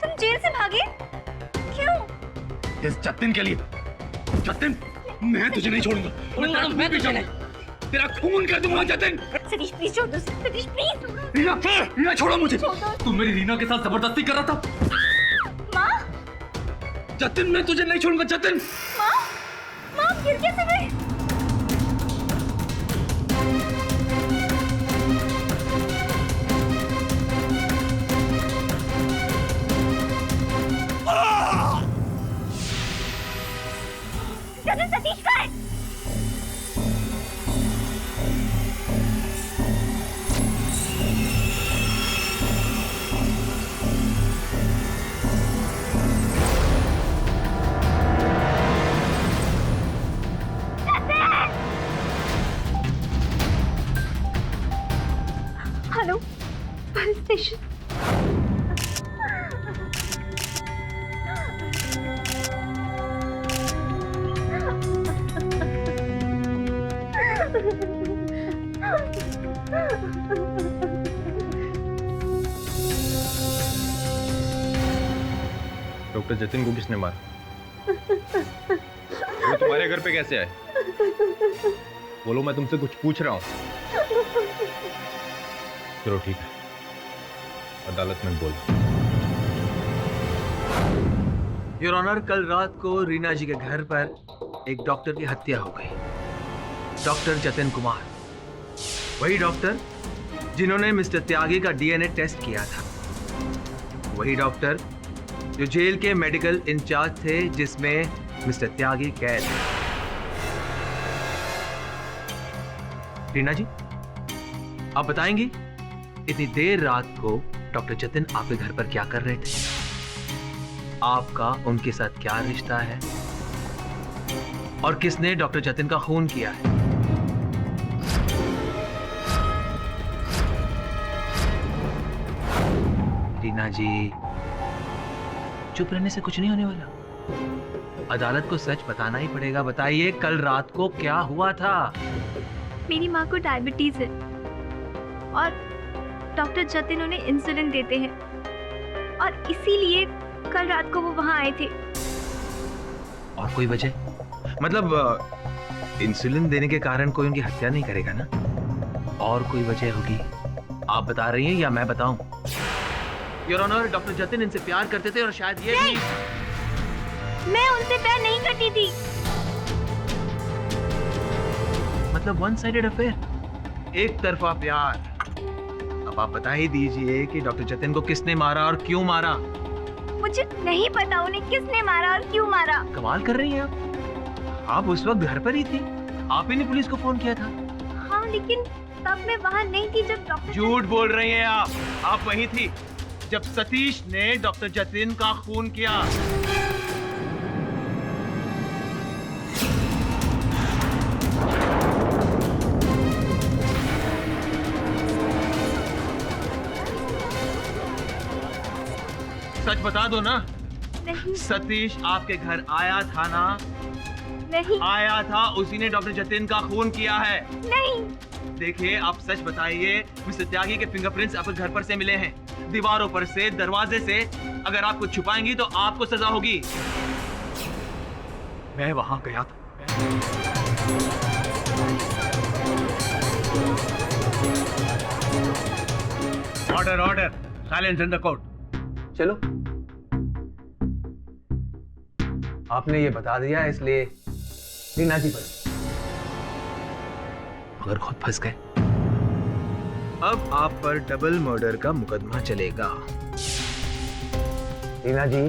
तुम जेल से भागे क्यों? इस जतिन के लिए। जतिन, मैं तुझे नहीं छोड़ूंगा। मैं तुझे नहीं, तेरा खून कर दूंगा जतिन। सतीश प्लीज छोड़ दो, सतीश प्लीज। रीना, रीना छोड़ो मुझे। तू मेरी रीना के साथ जबरदस्ती कर रहा था। जतिन, मैं तुझे नहीं छोड़ूंगा जतिन। माँ, माँ गिर कैसे गए? जतिन, सतीश कहाँ है? Hello, police station. Doctor Jatin को किसने मारा? वो तुम्हारे घर पे कैसे आए? बोलो, मैं तुमसे कुछ पूछ रहा हूँ। चलो ठीक है, अदालत में बोल। योर ऑनर, कल रात को रीना जी के घर पर एक डॉक्टर की हत्या हो गई। डॉक्टर जतिन कुमार, वही डॉक्टर जिन्होंने मिस्टर त्यागी का डीएनए टेस्ट किया था, वही डॉक्टर जो जेल के मेडिकल इंचार्ज थे जिसमें मिस्टर त्यागी कैद है। रीना जी, आप बताएंगी इतनी देर रात को डॉक्टर जतिन आपके घर पर क्या कर रहे थे? आपका उनके साथ क्या रिश्ता है? और किसने डॉक्टर जतिन का खून किया है? रीना जी, चुप रहने से कुछ नहीं होने वाला। अदालत को सच बताना ही पड़ेगा। बताइए कल रात को क्या हुआ था? मेरी माँ को डायबिटीज है और डॉक्टर जतिन उन्हें इंसुलिन देते हैं और इसीलिए कल रात को वो वहाँ आए थे। और कोई वजह? मतलब इंसुलिन देने के कारण कोई उनकी हत्या नहीं करेगा ना? और कोई वजह होगी? आप बता रही हैं या मैं बताऊं? योर ऑनर, डॉक्टर जतिन इनसे प्यार करते थे और शायद ये भी... मैं उनसे प्यार नहीं करती थी। मतलब वन साइडेड अफेयर, एक तरफा प्यार। अब आप बता ही दीजिए कि डॉक्टर जतिन को किसने मारा और क्यों मारा? मुझे नहीं पता उन्हें किसने मारा और क्यों मारा। कमाल कर रही हैं आप उस वक्त घर पर ही थी, आप ही ने पुलिस को फोन किया था। हाँ, लेकिन तब मैं वहाँ नहीं थी जब डॉक्टर... झूठ बोल रही हैं आप वहीं थी जब सतीश ने डॉक्टर जतिन का खून किया। सच बता दो ना। नहीं। सतीश आपके घर आया था ना? नहीं। आया था, उसी ने डॉक्टर जतिन का खून किया है। नहीं। देखिए आप सच बताइए, मिस्टर त्यागी के फिंगरप्रिंट्स आपके घर पर से मिले हैं, दीवारों पर से, दरवाजे से। अगर आप कुछ छुपाएंगी तो आपको सजा होगी। मैं वहां गया था। Order order, silence in the court. चलो, आपने ये बता दिया इसलिए रीना जी पर। मगर खुद फंस गए। अब आप पर डबल मर्डर का मुकदमा चलेगा। रीना जी,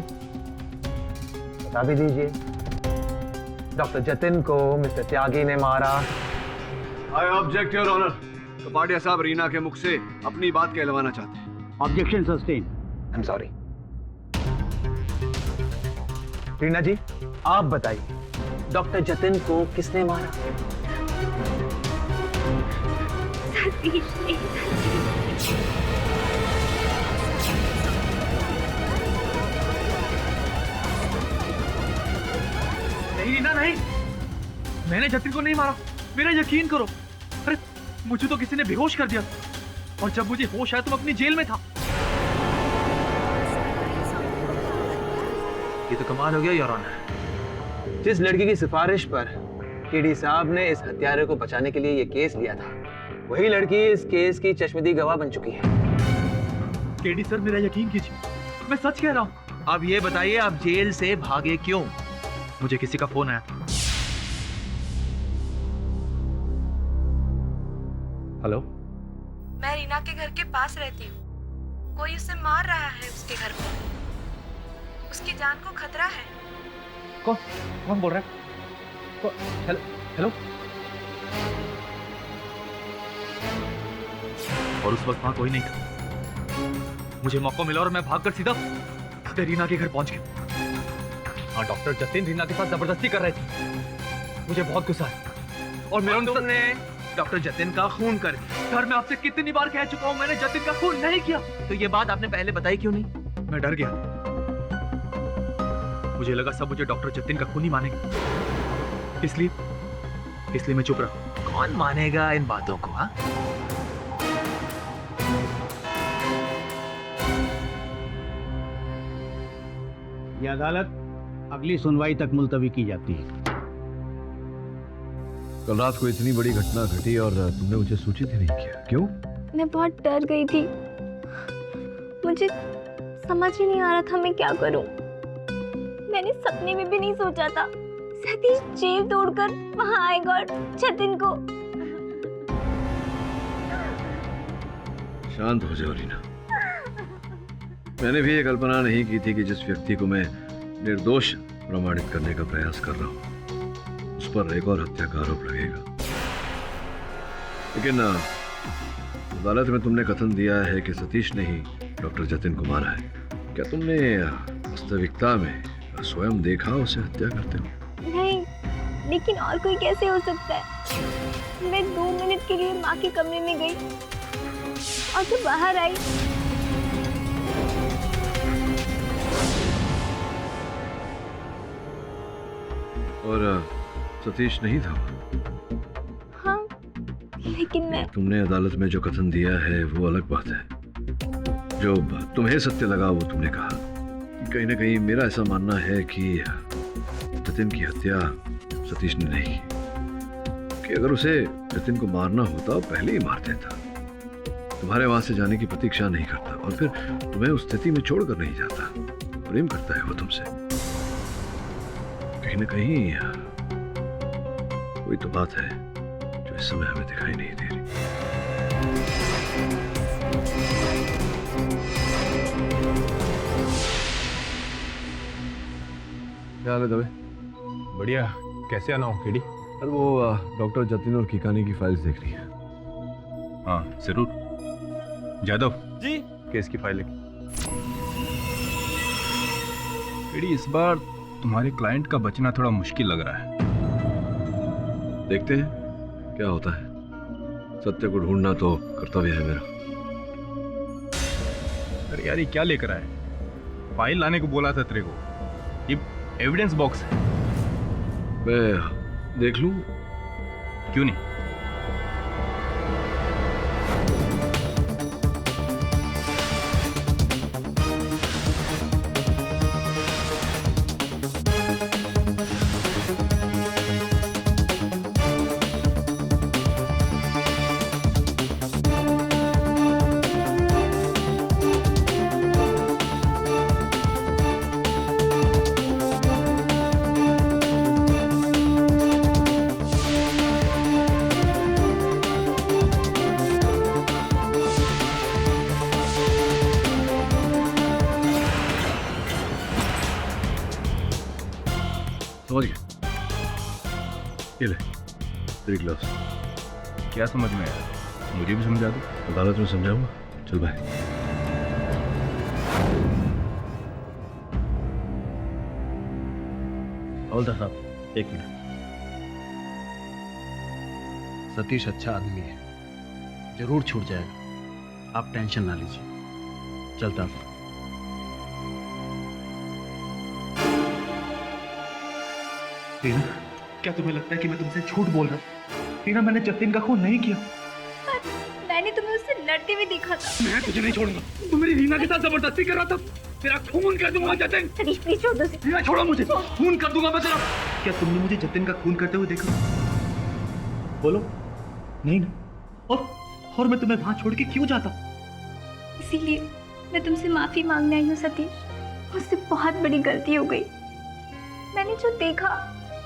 बता भी दीजिए, डॉक्टर जतिन को मिस्टर त्यागी ने मारा। I object your honour. Kapadia साहब रीना के मुख से अपनी बात कहलवाना चाहते हैं। Objection sustain. I am sorry. Reena ji, आप बताइए, डॉक्टर जतिन को किसने मारा? सतीश ने। नहीं रीना, नहीं, मैंने जतिन को नहीं मारा, मेरा यकीन करो। अरे मुझे तो किसी ने बेहोश कर दिया और जब मुझे होश आया तो मैं अपनी जेल में था। ये तो कमाल हो गया योर ऑनर। जिस लड़की की सिफारिश पर केडी साहब ने इस हत्यारे को बचाने के लिए ये केस लिया था, वही लड़की इस केस की चश्मदीद गवाह बन चुकी है। केडी सर, मेरा यकीन कीजिए, मैं सच कह रहा हूँ। अब ये बताइए आप जेल से भागे क्यों? मुझे किसी का फोन आया था। हेलो, मैं रीना के घर के पास रहती हूँ। कोई उसे मार रहा है उसके घर पर। उसकी जान को खतरा है। कौन बोल रहा है? Hello hello. और उस वक्त वहां कोई नहीं था। मुझे मौका मिला और मैं भागकर सीधा रीना के घर पहुंच गया। हाँ, डॉक्टर जतिन रीना के साथ जबरदस्ती कर रहे थे। मुझे बहुत गुस्सा है और मेरा तुमने डॉक्टर जतिन का खून कर दिया। सर, मैं आपसे कितनी बार कह चुका हूं, मैंने जतिन का खून नहीं किया। तो ये बात आपने पहले बताई क्यों नहीं? मैं डर गया। मुझे लगा सब मुझे डॉक्टर जतिन का खून ही मानेंगे, इसलिए मैं चुप रहा। कौन मानेगा इन बातों को? हाँ, ये अदालत अगली सुनवाई तक मुलतवी की जाती है। कल रात को इतनी बड़ी घटना घटी और तुमने मुझे सूचित ही नहीं किया, क्यों? मैं बहुत डर गई थी। मुझे समझ ही नहीं आ रहा था मैं क्या करूं। मैंने सपने में भी नहीं सोचा था सतीश जेल तोड़कर वहां आएगा और जतिन को। शांत हो जाओ रीना। मैंने भी ये कल्पना नहीं की थी कि जिस व्यक्ति को मैं निर्दोष प्रमाणित करने का प्रयास कर रहा हूं उस पर एक और हत्या का आरोप लगेगा। लेकिन अदालत में तुमने कथन दिया है कि सतीश ने ही डॉक्टर जतिन को मारा है। क्या तुमने वास्तविकता में स्वयं देखा उसे हत्या करते हो? नहीं, लेकिन और कोई कैसे हो सकता है? मैं 2 मिनट के लिए माँ के कमरे में गई और जब बाहर आई और सतीश नहीं था। हाँ, लेकिन मैं तुमने अदालत में जो कथन दिया है वो अलग बात है। जो तुम्हें सत्य लगा वो तुमने कहा। कहीं ना कहीं मेरा ऐसा मानना है कि जतिन की हत्या सतीश ने नहीं की। कि अगर उसे जतिन को मारना होता पहले ही मार देता। तुम्हारे वहां से जाने की प्रतीक्षा नहीं करता और फिर तुम्हें उस स्थिति में छोड़कर नहीं जाता। प्रेम करता है वो तुमसे। कहीं ना कहीं कोई तो बात है जो इस समय हमें दिखाई नहीं दे रही। क्या हाल है दवे? बढ़िया। कैसे आना हो केडी? अरे वो डॉक्टर जतिन और किकानी की फाइल्स देख रही है। हाँ जरूर। जादव जी, केस की फाइल लेके। केडी, इस बार तुम्हारे क्लाइंट का बचना थोड़ा मुश्किल लग रहा है। देखते हैं क्या होता है। सत्य को ढूंढना तो कर्तव्य है मेरा। अरे यार ये क्या लेकर आए? फाइल लाने को बोला था तेरे को। ये एविडेंस बॉक्स है। मैं देख लूं? क्यों नहीं? समझ गया। ये ले तेरी ग्लव्स। क्या समझ में आया? मुझे भी समझा दो। अदालत में समझाऊंगा। चल भाई। हवलदार साहब, एक मिनट। सतीश अच्छा आदमी है, जरूर छूट जाएगा। आप टेंशन ना लीजिए। चलता हूं। टीना, क्या तुम्हें लगता है कि मैं तुमसे झूठ बोल रहा हूँ? टीना, मैंने जतिन का खून नहीं किया। मैंने तुम्हें उससे लड़ते हुए देखा था। मैं तुझे नहीं छोड़ूंगा। तू मेरी रीना के साथ जबरदस्ती कर रहा था। तेरा खून कर दूंगा जतिन। सतीश प्लीज छोड़ दो। रीना छोड़ो मुझे। खून कर दूंगा मैं तेरा। क्या तुमने मुझे जतिन का खून करते हुए देखा? बोलो। नहीं ना। और मैं तुम्हें वहां छोड़ के क्यों जाता? इसीलिए मैं तुमसे माफी मांगने आई हूँ सतीश। मुझसे बहुत बड़ी गलती हो गई। मैंने जो देखा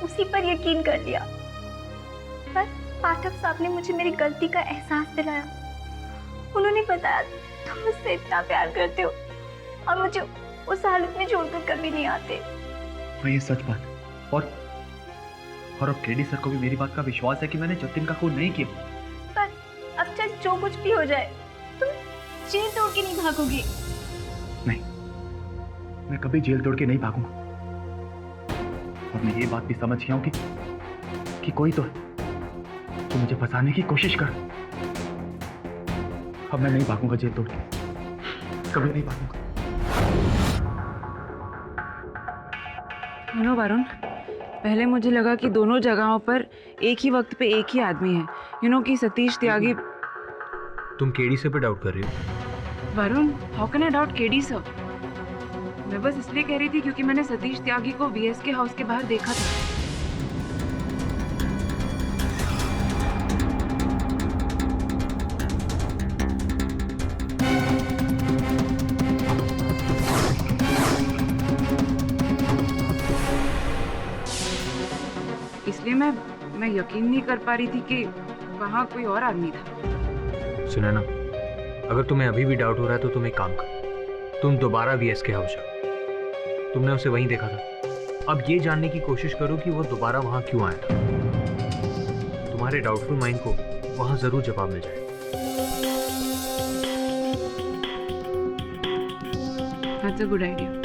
उसी पर यकीन कर लिया। पर पाठक साहब ने मुझे मेरी गलती का एहसास दिलाया। उन्होंने बताया तुम मुझसे इतना प्यार करते हो और मुझे उस हालत में छोड़कर कभी नहीं आते। हाँ, ये सच बात। और अब केडी सर को भी मेरी बात का विश्वास है कि मैंने जतिन का खून नहीं किया। पर अब चाहे जो कुछ भी हो जाए तुम जेल तोड़ के नहीं भागोगे। नहीं, मैं कभी जेल तोड़ के नहीं भागूंगा। और मैं ये बात भी समझ गया हूं कि कोई तो है जो मुझे फंसाने की कोशिश कर। अब मैं नहीं भागूंगा जेल तोड़ के, कभी नहीं भागूंगा। वरुण, पहले मुझे लगा कि दोनों जगहों पर एक ही वक्त पे एक ही आदमी है। कि सतीश त्यागी। तुम केडी से पे डाउट कर रही हो? Varun, how can I doubt KD sir? मैं बस इसलिए कह रही थी क्योंकि मैंने सतीश त्यागी को वीएसके हाउस के बाहर देखा था। इसलिए मैं यकीन नहीं कर पा रही थी कि वहां कोई और आदमी था। सुना ना, अगर तुम्हें अभी भी डाउट हो रहा है तो तुम एक काम करो, तुम दोबारा वीएसके हाउस जाओ। तुमने उसे वहीं देखा था। अब ये जानने की कोशिश करो कि वो दोबारा वहां क्यों आया था। तुम्हारे डाउटफुल माइंड को वहां जरूर जवाब मिल जाएगा। That's a good idea.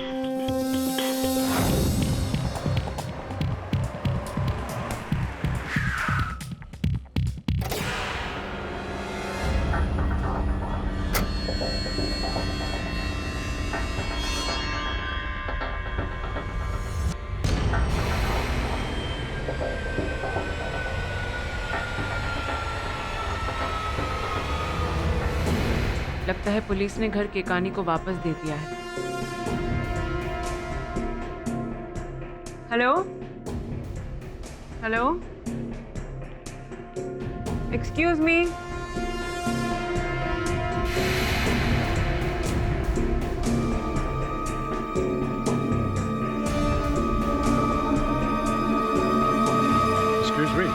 लगता है पुलिस ने घर केकानी को वापस दे दिया है। Hello hello, excuse me. Excuse me.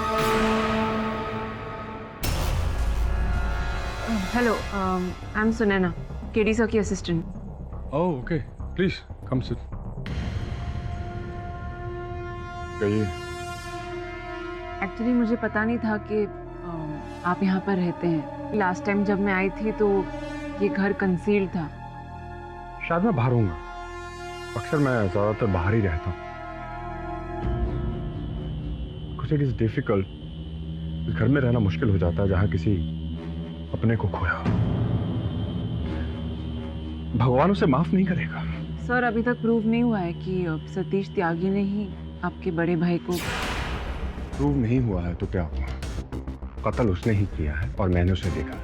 Hello, I am Sunaina, KD sir की assistant. Oh, okay. Please come sit. कहिए। एक्चुअली मुझे पता नहीं था कि आप यहाँ पर रहते हैं। लास्ट टाइम जब मैं आई थी तो ये घर कंसील्ड था। शायद मैं बाहर हूँगा। अक्सर मैं ज़्यादातर बाहर ही रहता हूँ। कुछ इट इज़ डिफिकल्ट। इस घर में रहना मुश्किल हो जाता है जहाँ किसी अपने को खोया। भगवान उसे माफ नहीं करेगा। सर, अभी तक प्रूव नहीं हुआ है कि सतीश त्यागी ने ही आपके बड़े भाई को। प्रूव नहीं हुआ है तो क्या हुआ? कत्ल उसने ही किया है और मैंने उसे देखा।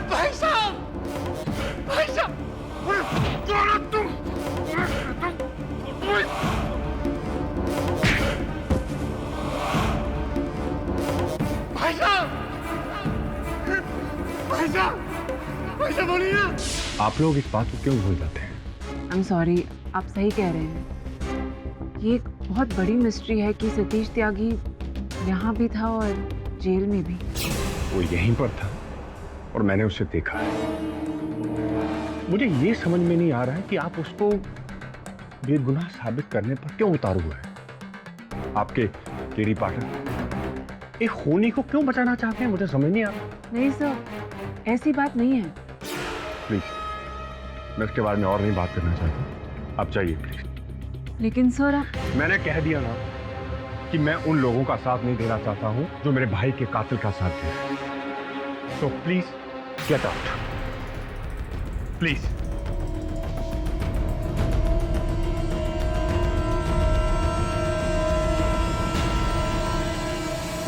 भाई साहब, भाई साहब, कौन हो तुम? भाई साहब, भाई साहब, भाई साहब बोलिए ना। आप लोग इस बात को क्यों भूल जाते हैं? आई एम सॉरी, आप सही कह रहे हैं। ये एक बहुत बड़ी मिस्ट्री है कि सतीश त्यागी यहाँ भी था और जेल में भी। वो यहीं पर था और मैंने उसे देखा है। मुझे ये समझ में नहीं आ रहा है कि आप उसको बेगुनाह साबित करने पर क्यों उतारू हुए हैं? आपके केडी पाठक एक खूनी को क्यों बचाना चाहते हैं? मुझे समझ नहीं आ रहा। नहीं सर, ऐसी बात नहीं है। प्लीज, मैं इसके बारे में और नहीं बात करना चाहता। आप जाइए प्लीज। लेकिन सर मैंने कह दिया ना कि मैं उन लोगों का साथ नहीं देना चाहता हूं जो मेरे भाई के कातिल का साथ दे रहे हैं। तो please get out, please.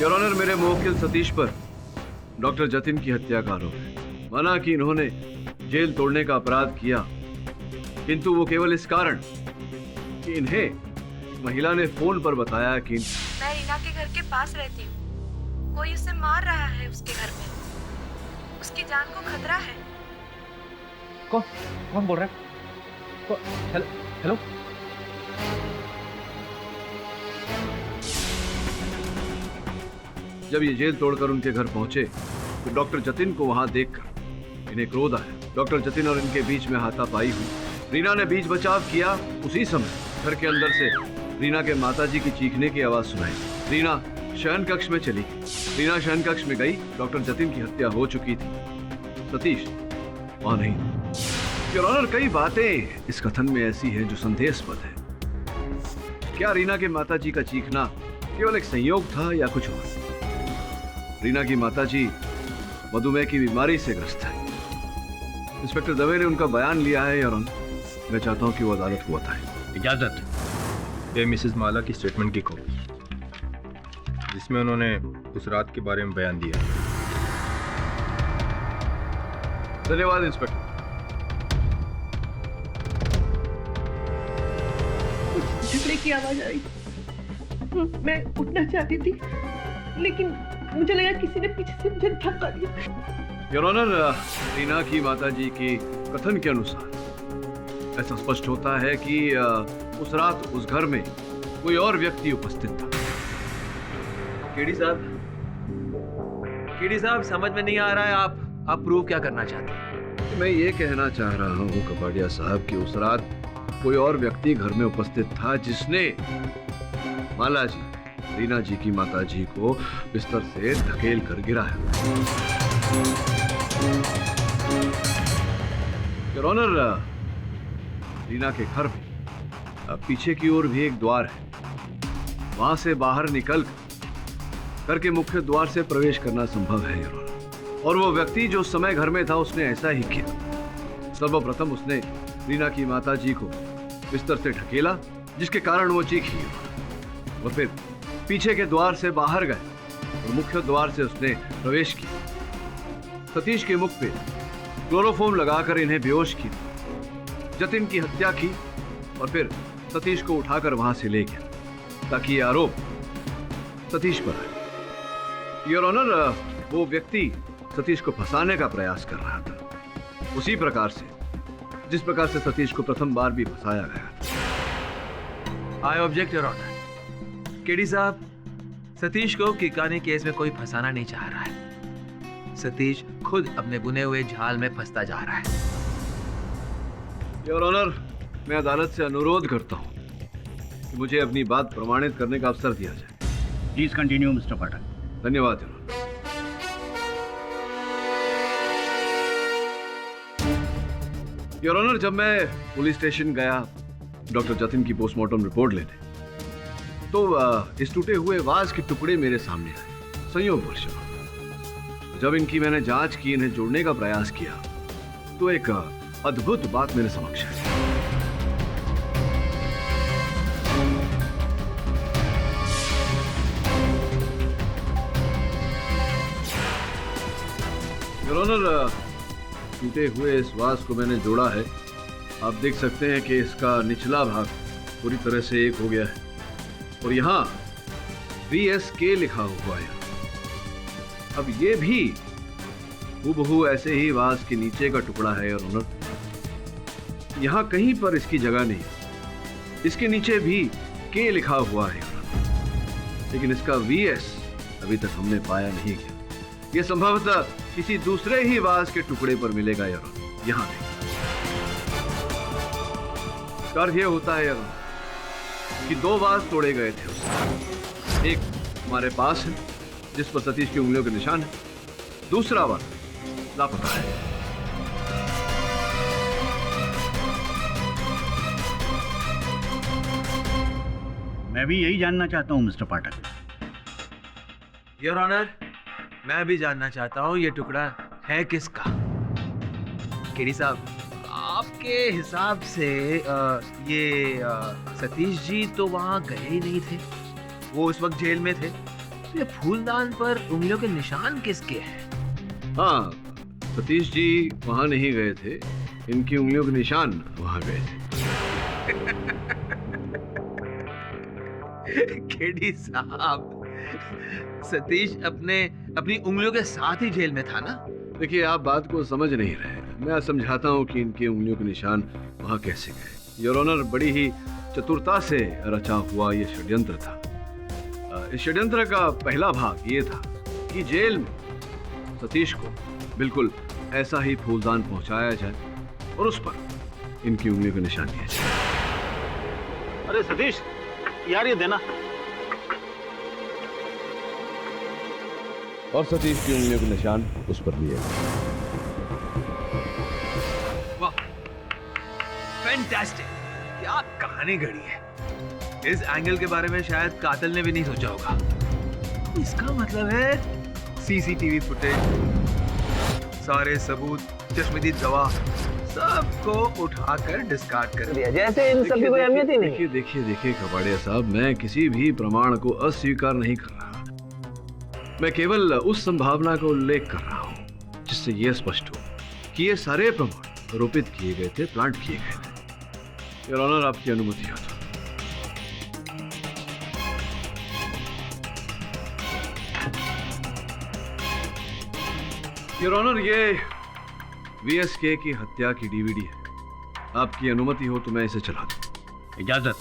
Your honour, मेरे मुवक्किल सतीश पर डॉक्टर जतिन की हत्या का आरोप है। माना कि इन्होंने जेल तोड़ने का अपराध किया, किंतु वो केवल इस कारण कि इन्हें महिला ने फोन पर बताया कि मैं रीना के घर के पास रहती हूँ। कोई उसे मार रहा है उसके घर में। उसकी जान को खतरा है। कौन बोल रहा है? हेलो, जब ये जेल तोड़कर उनके घर पहुंचे तो डॉक्टर जतिन को वहां देखकर इन्हें क्रोध आया। डॉक्टर जतिन और इनके बीच में हाथापाई हुई। रीना ने बीच बचाव किया। उसी समय घर के अंदर से रीना के माताजी की चीखने की आवाज सुनाई। रीना शयन कक्ष में चली। रीना शयन कक्ष में गई। डॉक्टर जतिन की हत्या हो चुकी थी। सतीश वहां नहीं। योर ऑनर, कई बातें इस कथन में ऐसी हैं जो संदेहास्पद है। क्या रीना के माताजी का चीखना केवल एक संयोग था या कुछ और? रीना की माताजी मधुमेह की बीमारी से ग्रस्त है। इंस्पेक्टर दवे ने उनका बयान लिया है और मैं चाहता हूं कि वो अदालत को बताएं। इजाजत। ये मिसेस माला की स्टेटमेंट की कॉपी जिसमें उन्होंने उस रात के बारे में बयान दिया। धन्यवाद इंस्पेक्टर। झगड़े की आवाज आई। मैं उठना चाहती थी लेकिन मुझे लगा किसी ने पीछे से मुझे धक्का दिया। योर ऑनर, रीना की माताजी के कथन के अनुसार ऐसा स्पष्ट होता है कि उस रात उस घर में कोई और व्यक्ति उपस्थित था। केडी साहब, समझ में नहीं आ रहा है आप प्रूव क्या करना चाहते हैं? मैं ये कहना चाह रहा हूँ कपाडिया साहब कि उस रात कोई और व्यक्ति घर में उपस्थित था जिसने माला जी, रीना जी की माताजी को बिस्तर से धकेल कर गिराया। योर ऑनर, रीना के घर में पीछे की ओर भी एक द्वार है। वहां से बाहर निकल घर के मुख्य द्वार से प्रवेश करना संभव है योर ऑनर। और वो व्यक्ति जो उस समय घर में था उसने ऐसा ही किया। सर्वप्रथम उसने रीना की माताजी को बिस्तर से ढकेला जिसके कारण वो चीखी और फिर पीछे के द्वार से बाहर गए और मुख्य द्वार से उसने प्रवेश किया। सतीश के मुख पे क्लोरोफॉर्म लगाकर इन्हें बेहोश किया, जतिन की हत्या की और फिर सतीश को उठाकर वहां से ले गया ताकि ये आरोप सतीश पर आए। योर ऑनर, वो व्यक्ति सतीश को फंसाने का प्रयास कर रहा था, उसी प्रकार से जिस प्रकार से सतीश को प्रथम बार भी फंसाया गया था। I object your honour. KD साहब, सतीश को किकानी केस में कोई फंसाना नहीं चाह रहा है। सतीश खुद अपने बुने हुए जाल में फंसता जा रहा है। योर ऑनर, मैं अदालत से अनुरोध करता हूं कि मुझे अपनी बात प्रमाणित करने का अवसर दिया जाए। प्लीज कंटिन्यू मिस्टर पाठक। धन्यवाद योर ऑनर। योर ऑनर, जब मैं पुलिस स्टेशन गया डॉक्टर जतिन की पोस्टमार्टम रिपोर्ट लेने, तो इस टूटे हुए वाज के टुकड़े मेरे सामने आए संयोगवश। जब इनकी मैंने जांच की, इन्हें जोड़ने का प्रयास किया, तो एक अद्भुत बात मेरे समक्ष आई। योर ऑनर, टूटे हुए इस वास को मैंने जोड़ा है। आप देख सकते हैं कि इसका निचला भाग पूरी तरह से एक हो गया है और यहाँ VSK लिखा हुआ है। अब ये भी हूबहू ऐसे ही वास के नीचे का टुकड़ा है योर ऑनर। यहाँ कहीं पर इसकी जगह नहीं, इसके नीचे भी K लिखा हुआ है, लेकिन इसका VS अभी तक हमने पाया नहीं गया। ये संभवतः किसी दूसरे ही वास के टुकड़े पर मिलेगा यार। यहाँ कर ये होता है यार कि दो वास तोड़े गए थे उससे। एक हमारे पास है जिस पर सतीश की उंगलियों के निशान है, दूसरा वास लापता है। मैं भी यही जानना चाहता हूं मिस्टर पाठक। योर ऑनर, मैं भी जानना चाहता हूँ ये टुकड़ा है किसका। केडी साहब, आपके हिसाब से ये सतीश जी तो वहाँ गए ही नहीं थे, वो उस वक्त जेल में थे। तो ये फूलदान पर उंगलियों के निशान किसके हैं? हाँ, सतीश जी वहाँ नहीं गए थे, इनकी उंगलियों के निशान वहाँ गए थे। केडी साहब, सतीश अपनी उंगलियों के साथ ही जेल में था ना? देखिए, आप बात को समझ नहीं रहे। मैं समझाता हूँ कि इनकी उंगलियों के निशान वहाँ कैसे गए। योर ऑनर, बड़ी ही चतुरता से रचा हुआ ये षड्यंत्र था। इस षड्यंत्र का पहला भाग ये था कि जेल में सतीश को बिल्कुल ऐसा ही फूलदान पहुंचाया जाए और उस पर इनकी उंगलियों के निशान दिए जाए। अरे सतीश यार, ये देना। और सतीश की उंगलियों के निशान उस पर लिए। वाह, फैंटास्टिक! क्या कहानी घड़ी है। इस एंगल के बारे में शायद कातिल ने भी नहीं सोचा होगा। इसका मतलब है सीसीटीवी फुटेज, सारे सबूत, चश्मदीद गवाह, सबको उठाकर डिस्कार्ड कर दिया, जैसे इन सब की कोई अहमियत ही नहीं। देखिए कबाड़िया साहब, मैं किसी भी प्रमाण को अस्वीकार नहीं कर रहा। मैं केवल उस संभावना का उल्लेख कर रहा हूं जिससे यह स्पष्ट हो कि ये सारे प्रमाण रोपित किए गए थे, प्लांट किए गए थे। योर ऑनर, आपकी अनुमति हो तो। योर ऑनर, ये VSK की हत्या की DVD है। आपकी अनुमति हो तो मैं इसे चला दूं। इजाजत।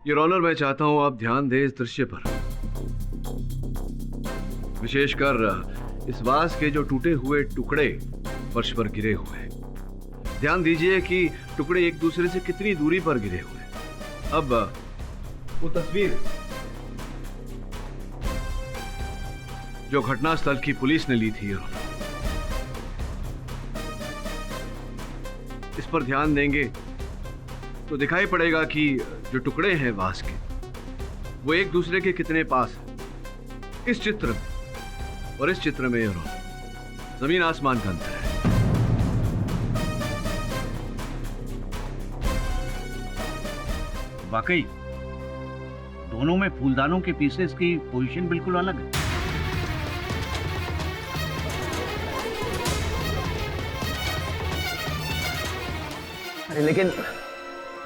योर ऑनर, मैं चाहता हूं आप ध्यान दें इस दृश्य पर, विशेषकर इस वास के जो टूटे हुए टुकड़े फर्श पर गिरे हुए हैं। ध्यान दीजिए कि टुकड़े एक दूसरे से कितनी दूरी पर गिरे हुए हैं। अब वो तस्वीर जो घटनास्थल की पुलिस ने ली थी, इस पर ध्यान देंगे तो दिखाई पड़ेगा कि जो टुकड़े हैं वास के, वो एक दूसरे के कितने पास है। इस चित्र में और इस चित्र में जमीन आसमान का अंतर है। वाकई दोनों में फूलदानों के पीसेस की पोजीशन बिल्कुल अलग है। अरे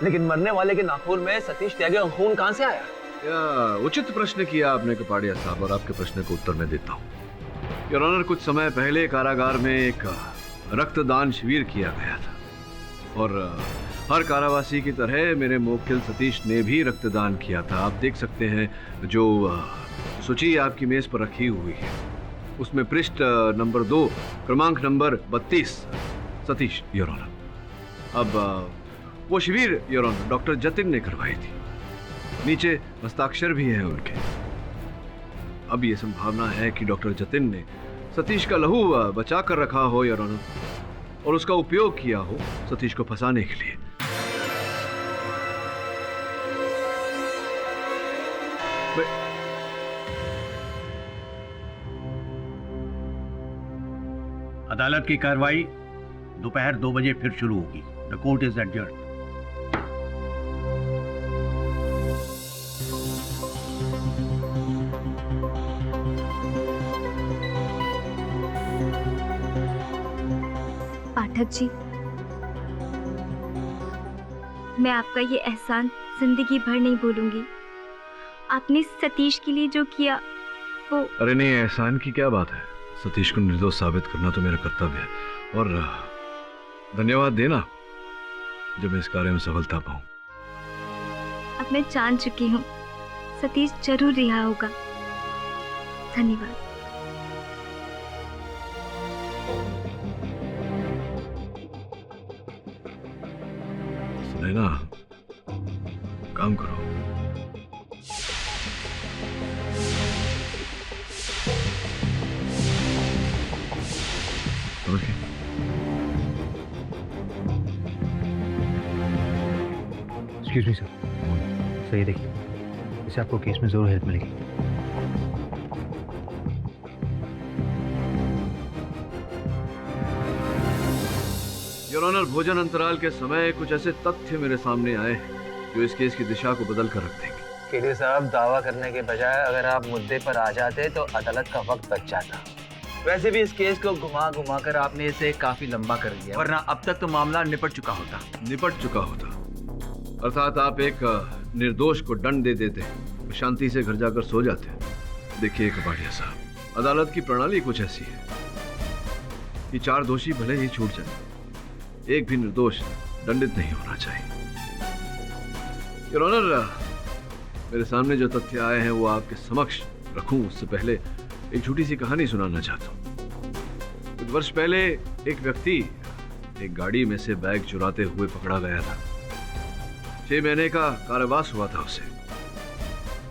लेकिन मरने वाले के नाखून में सतीश त्यागी का खून कहां से आया? या उचित प्रश्न किया आपने कपाड़िया साहब, और आपके प्रश्न का उत्तर मैं देता हूँ। योर ऑनर, कुछ समय पहले कारागार में एक रक्तदान शिविर किया गया था और हर कारावासी की तरह मेरे मुवक्किल सतीश ने भी रक्तदान किया था। आप देख सकते हैं जो सूची आपकी मेज पर रखी हुई है उसमें पृष्ठ नंबर 2 क्रमांक नंबर 32 सतीश योर ऑनर। अब वो शिविर योर ऑनर डॉक्टर जतिन ने करवाई थी, नीचे हस्ताक्षर भी है उनके। अब ये संभावना है कि डॉक्टर जतिन ने सतीश का लहू बचा कर रखा हो योर ऑनर, और उसका उपयोग किया हो सतीश को फंसाने के लिए। अदालत की कार्रवाई दोपहर 2 बजे फिर शुरू होगी। The court is adjourn. Pathak ji, मैं आपका ये एहसान जिंदगी भर नहीं भूलूंगी। आपने सतीश के लिए जो किया वो। अरे नहीं, एहसान की क्या बात है। सतीश को निर्दोष साबित करना तो मेरा कर्तव्य है, और धन्यवाद देना जब मैं इस कार्य में सफलता पाऊं। अब मैं जान चुकी हूँ सतीश जरूर रिहा होगा। धन्यवाद। सुनैना, काम करो। Okay. एक्सक्यूज मी सर, ये देखिए, इससे आपको केस में जरूर हेल्प मिलेगी। योर ऑनर, भोजन अंतराल के समय कुछ ऐसे तथ्य मेरे सामने आए जो इस केस की दिशा को बदल कर रख देंगे। केडी साहब, दावा करने के बजाय अगर आप मुद्दे पर आ जाते तो अदालत का वक्त बच जाता। वैसे भी इस केस को घुमा कर आपने इसे काफी लंबा कर दिया, वरना अब तक तो मामला निपट चुका होता। अर्थात आप एक निर्दोष को दंड दे देते, शांति से घर जाकर सो जाते। देखिए कपाड़िया साहब, अदालत की प्रणाली कुछ ऐसी है कि 4 दोषी भले ही छूट जाए, एक भी निर्दोष दंडित नहीं होना चाहिए। योर ऑनर, मेरे सामने जो तथ्य आए हैं वो आपके समक्ष रखूं उससे पहले एक छोटी सी कहानी सुनाना चाहता हूँ। कुछ वर्ष पहले एक व्यक्ति एक गाड़ी में से बैग चुराते हुए पकड़ा गया था। 6 महीने का कारावास हुआ था उसे,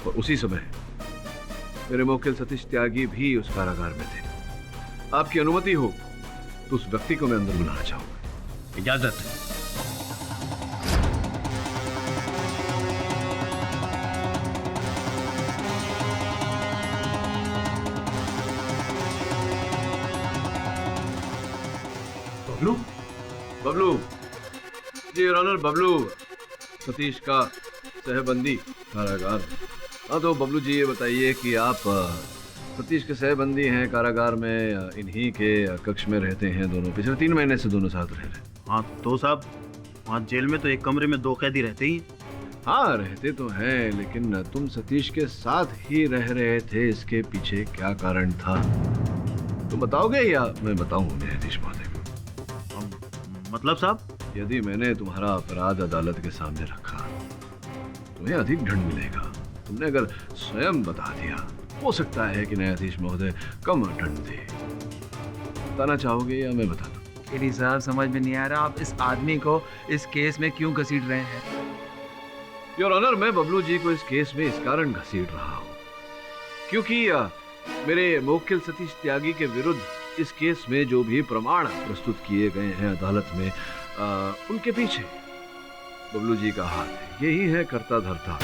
और उसी समय मेरे मुवक्किल सतीश त्यागी भी उस कारागार में थे। आपकी अनुमति हो तो उस व्यक्ति को मैं अंदर बुलाना चाहूंगा। इजाजत। बबलू जी योर ऑनर, बबलू सतीश का सहबंदी कारागार। हाँ तो बबलू जी, ये बताइए कि आप सतीश के सहबंदी हैं, कारागार में इन्हीं के कक्ष में रहते हैं दोनों, पिछले 3 महीने से दोनों साथ रह रहे। हाँ तो साहब, वहाँ जेल में तो एक कमरे में 2 कैदी रहते ही। हाँ रहते तो हैं, लेकिन तुम सतीश के साथ ही रह रहे थे, इसके पीछे क्या कारण था तुम बताओगे या मैं बताऊं न्यायाधीश महोदय को? मतलब साहब, यदि मैंने तुम्हारा अपराध अदालत के सामने रखा तुम्हें अधिक दंड मिलेगा। तुमने अगर स्वयं बता दिया, हो सकता है कि न्यायाधीश महोदय कम दंड दे। बताना चाहोगे या मैं बता दूं? केडी साहब, समझ में नहीं आ रहा आप इस आदमी को इस केस में क्यों घसीट रहे हैं। योर ऑनर, मैं बबलू जी को इस केस में इस कारण घसीट रहा हूं क्योंकि मेरे मुवक्किल सतीश त्यागी के विरुद्ध इस केस में जो भी प्रमाण प्रस्तुत किए गए हैं अदालत में, उनके पीछे बबलू जी का हाथ है। यही है कर्ता धर्ता।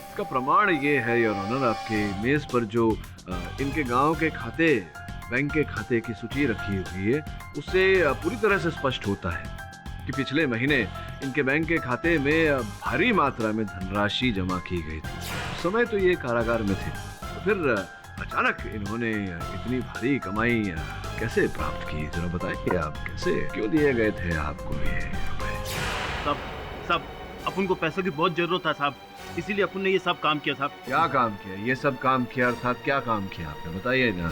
इसका प्रमाण ये है योर ऑनर, आपके मेज पर जो इनके गांव के खाते, बैंक के खाते की सूची रखी हुई है, उससे पूरी तरह से स्पष्ट होता है कि पिछले महीने इनके बैंक के खाते में भारी मात्रा में धनराशि जमा की गई थी। उस समय तो ये कारागार में थे, तो फिर अचानक इन्होंने इतनी भारी कमाई कैसे प्राप्त की? जरा बताइए, आप कैसे, क्यों दिए गए थे आपको ये रुपए? साहब अपन को पैसों की बहुत जरूरत था साहब, इसीलिए अपन ने ये सब काम किया साहब। क्या काम किया? ये सब काम किया अर्थात क्या काम किया आपने? बताइए ना।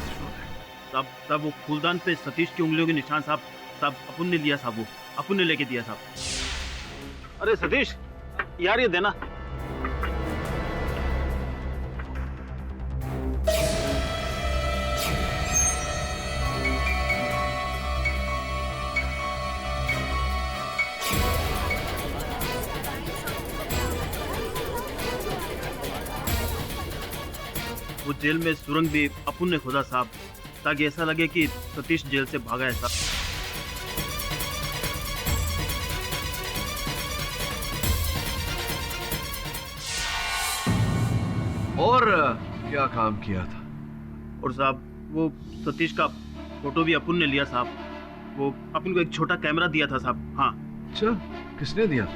साहब वो फूलदान पे सतीश की उंगलियों के निशान साहब अपन ने लिया साहब, वो अपन ने लेके दिया साहब। अरे सतीश यार ये देना। वो जेल में सुरंग भी अपन ने खोदा साहब, ताकि ऐसा लगे कि सतीश जेल से भागा है साहब। और क्या काम किया था? और साहब वो सतीश का फोटो भी अपन ने लिया साहब, वो अपन को एक छोटा कैमरा दिया था साहब। हाँ। अच्छा, किसने दिया?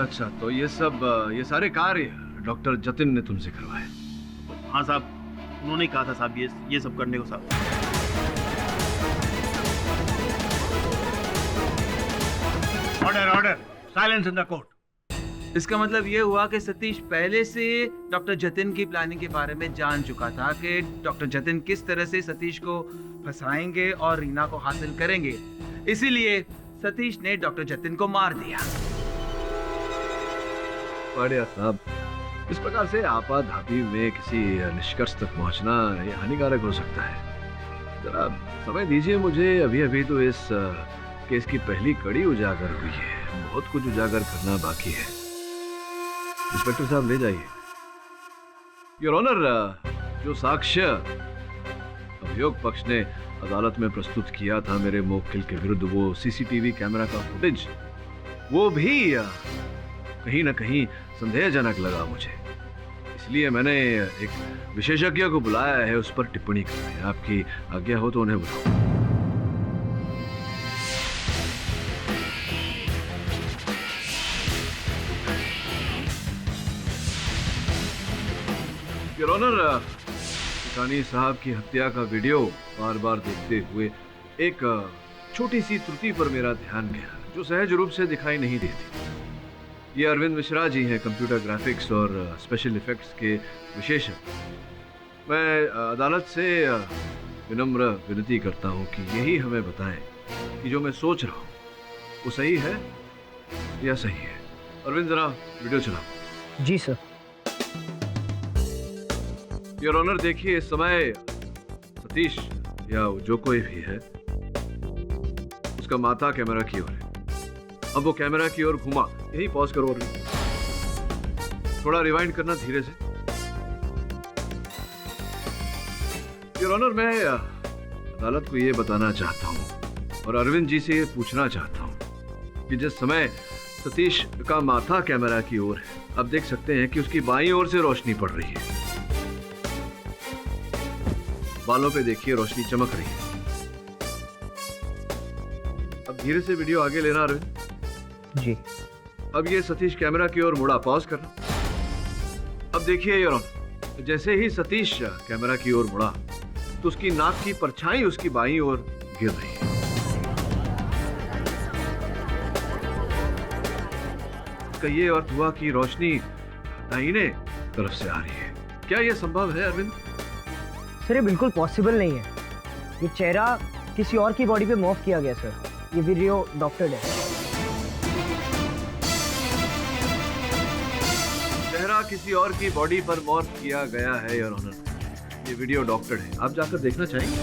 अच्छा, तो ये ये सारे कार्य डॉक्टर जतिन ने तुमसे करवाए? हाँ साहब, उन्होंने कहा था साहब ये सब करने को साहब। Order, silence in the court. इसका मतलब ये हुआ कि सतीश पहले से डॉक्टर जतिन की प्लानिंग के बारे में जान चुका था कि डॉक्टर जतिन किस तरह से सतीश को फंसाएंगे और रीना को हासिल करेंगे, इसीलिए सतीश ने डॉक्टर जतिन को मार दिया। बढ़िया साहब, इस प्रकार से आपाधापी में किसी निष्कर्ष तक पहुंचना ये हानिकारक हो सकता है। जरा समय दीजिए मुझे, अभी तो इस केस की पहली कड़ी उजागर हुई है, बहुत कुछ उजागर करना बाकी है। इंस्पेक्टर साहब ले जाइए। योर ऑनर, जो साक्ष्य अभियोग पक्ष ने अदालत में प्रस्तुत किया था मेरे मुवक्किल के विरुद्ध, वो सीसीटीवी कैमरा का फुटेज, वो भी कहीं ना कहीं संदेहजनक लगा मुझे, इसलिए मैंने एक विशेषज्ञ को बुलाया है उस पर टिप्पणी करने। आपकी आज्ञा हो तो उन्हें बुलाओ। योर ऑनर, किकानी साहब की हत्या का वीडियो बार बार देखते हुए एक छोटी सी त्रुटि पर मेरा ध्यान गया, जो सहज रूप से दिखाई नहीं देती। ये अरविंद मिश्रा जी हैं, कंप्यूटर ग्राफिक्स और स्पेशल इफेक्ट्स के विशेषज्ञ। मैं अदालत से विनम्र विनती करता हूं कि यही हमें बताएं कि जो मैं सोच रहा हूं वो सही है या सही है। अरविंद, जरा वीडियो चलाओ। जी सर। योर ऑनर, देखिए इस समय सतीश या जो कोई भी है, उसका माथा कैमरा की ओर है। अब वो कैमरा की ओर घुमा, यही पॉज करो, थोड़ा रिवाइंड करना धीरे से। योर ऑनर, मैं अदालत को ये बताना चाहता हूं और अरविंद जी से ये पूछना चाहता हूं कि जिस समय सतीश का माथा कैमरा की ओर है, आप देख सकते हैं कि उसकी बाईं ओर से रोशनी पड़ रही है। बालों पे देखिए रोशनी चमक रही है। अब धीरे से वीडियो आगे लेना अरविंद जी। अब ये सतीश कैमरा की ओर मुड़ा, पॉज करना। अब देखिए योर ऑनर, जैसे ही सतीश कैमरा की ओर मुड़ा तो उसकी नाक की परछाई उसकी बाईं ओर गिर रही है। इसका ये अर्थ हुआ कि रोशनी दाहिने तरफ से आ रही है। क्या यह संभव है अरविंद? सर, ये बिल्कुल पॉसिबल नहीं है। ये चेहरा किसी और की बॉडी पे मॉर्फ किया गया सर। ये वीडियो डॉक्टर्ड है। चेहरा किसी और की बॉडी पर मॉर्फ किया गया है योर ऑनर। ये वीडियो डॉक्टर्ड है, आप जाकर देखना चाहेंगे?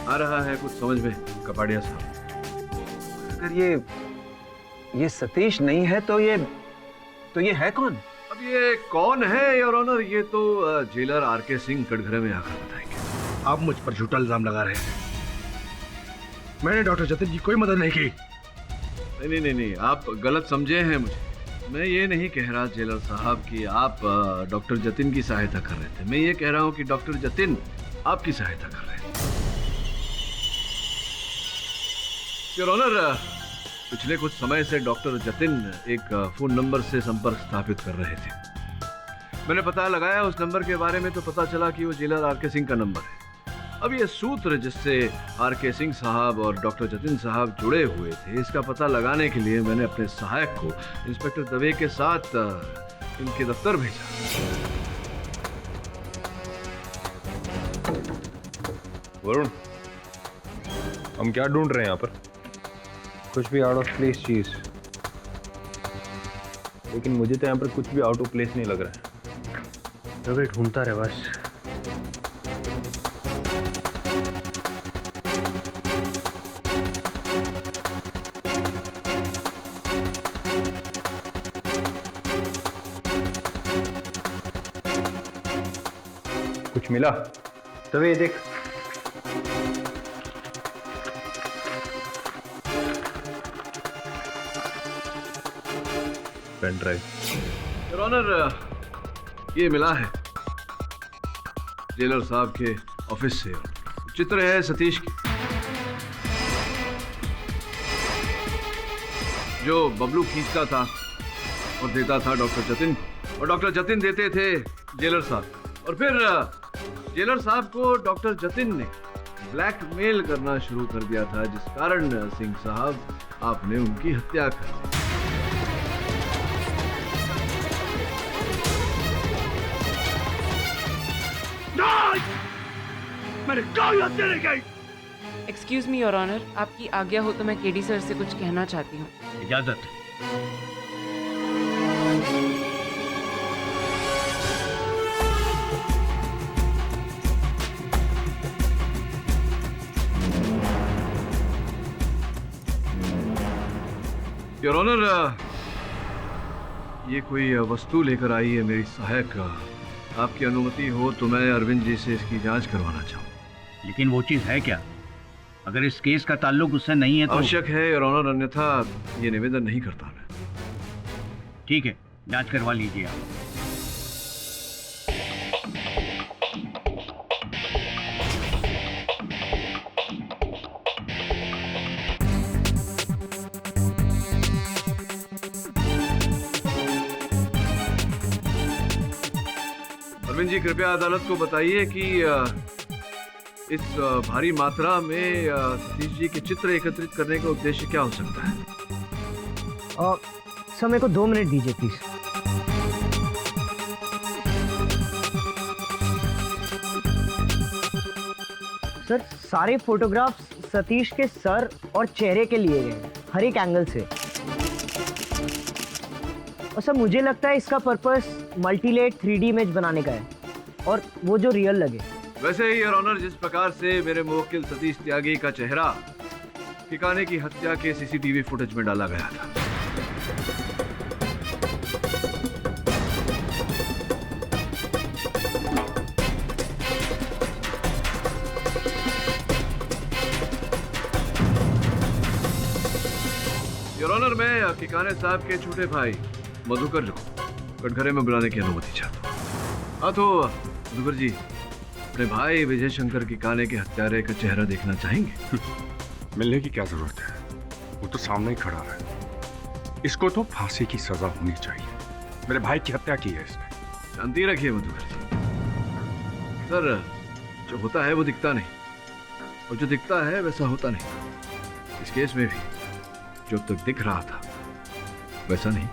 आ रहा है कुछ समझ में कपाड़िया साहब? अगर ये सतीश नहीं है तो ये तो ये है कौन? अब ये कौन है योर ऑनर, ये तो जेलर आरके सिंह कटघरे में आकर बताएंगे। आप मुझ पर झूठा इल्जाम लगा रहे हैं। मैंने डॉक्टर जतिन की कोई मदद नहीं की। नहीं, आप गलत समझे हैं मुझे। मैं ये नहीं कह रहा जेलर साहब कि आप डॉक्टर जतिन की सहायता कर रहे थे। मैं ये कह रहा हूँ कि डॉक्टर जतिन आपकी सहायता कर रहे थे। योर ऑनर, पिछले कुछ समय से डॉक्टर जतिन एक फोन नंबर से संपर्क स्थापित कर रहे थे। मैंने पता लगाया उस नंबर के बारे में, तो पता चला कि वो जेलर आरके सिंह का नंबर है। अब ये सूत्र जिससे आरके सिंह साहब और डॉक्टर जतिन साहब जुड़े हुए थे, इसका पता लगाने के लिए मैंने अपने सहायक को इंस्पेक्टर दवे के साथ इनके दफ्तर भेजा। वरुण, हम क्या ढूंढ रहे हैं यहाँ पर? कुछ भी आउट ऑफ प्लेस चीज, लेकिन मुझे तो यहाँ पर कुछ भी आउट ऑफ प्लेस नहीं लग रहा है। रवि ढूंढता रहे बस। कुछ मिला? तभी देख। Pen drive. योर ऑनर, ये मिला है जेलर साहब के ऑफिस से। चित्र है सतीश की, जो बबलू खींचता था और देता था डॉक्टर जतिन को, और डॉक्टर जतिन देते थे जेलर साहब। और फिर जेलर साहब को डॉक्टर जतिन ने ब्लैकमेल करना शुरू कर दिया था, जिस कारण सिंह साहब आपने उनकी हत्या कर दी। मैंने कोई हत्या नहीं की। एक्सक्यूज मी योर ऑनर, आपकी आज्ञा हो तो मैं केडी सर से कुछ कहना चाहती हूँ। इजाजत। योर ऑनर, ये कोई वस्तु लेकर आई है मेरी सहायक। आपकी अनुमति हो तो मैं अरविंद जी से इसकी जांच करवाना चाहूँ। लेकिन वो चीज है क्या? अगर इस केस का ताल्लुक उससे नहीं है तो आवश्यक है योर ऑनर, अन्यथा ये निवेदन नहीं करता मैं। ठीक है, जांच करवा लीजिए आप। अरविंद जी, कृपया अदालत को बताइए कि इस भारी मात्रा में सतीश जी के चित्र एकत्रित करने का उद्देश्य क्या हो सकता है? सर मेरे को 2 मिनट दीजिए प्लीज। सर सारे फोटोग्राफ्स सतीश के सर और चेहरे के लिए गए हैं, हर एक एंगल से। और सर मुझे लगता है इसका पर्पस मल्टीलेट 3D इमेज बनाने का है, और वो जो रियल लगे। वैसे ही योर ऑनर, जिस प्रकार से मेरे मुवक्किल सतीश त्यागी का चेहरा ठिकाने की हत्या के सीसीटीवी फुटेज में डाला गया था। योर ऑनर, मैं ठिकाने साहब के छोटे भाई मधुकर को कटघरे में बुलाने की अनुमति चाहता हूँ। हाँ तो मधुकर जी, अपने भाई विजय शंकर की काने के हत्यारे का चेहरा देखना चाहेंगे? मिलने की क्या जरूरत है, वो तो सामने ही खड़ा है। इसको तो फांसी की सजा होनी चाहिए। मेरे भाई की हत्या की है इसने। शांति रखिए मधुकर जी। सर, जो होता है वो दिखता नहीं, और जो दिखता है वैसा होता नहीं। इस केस में भी जो अब तक दिख रहा था वैसा नहीं,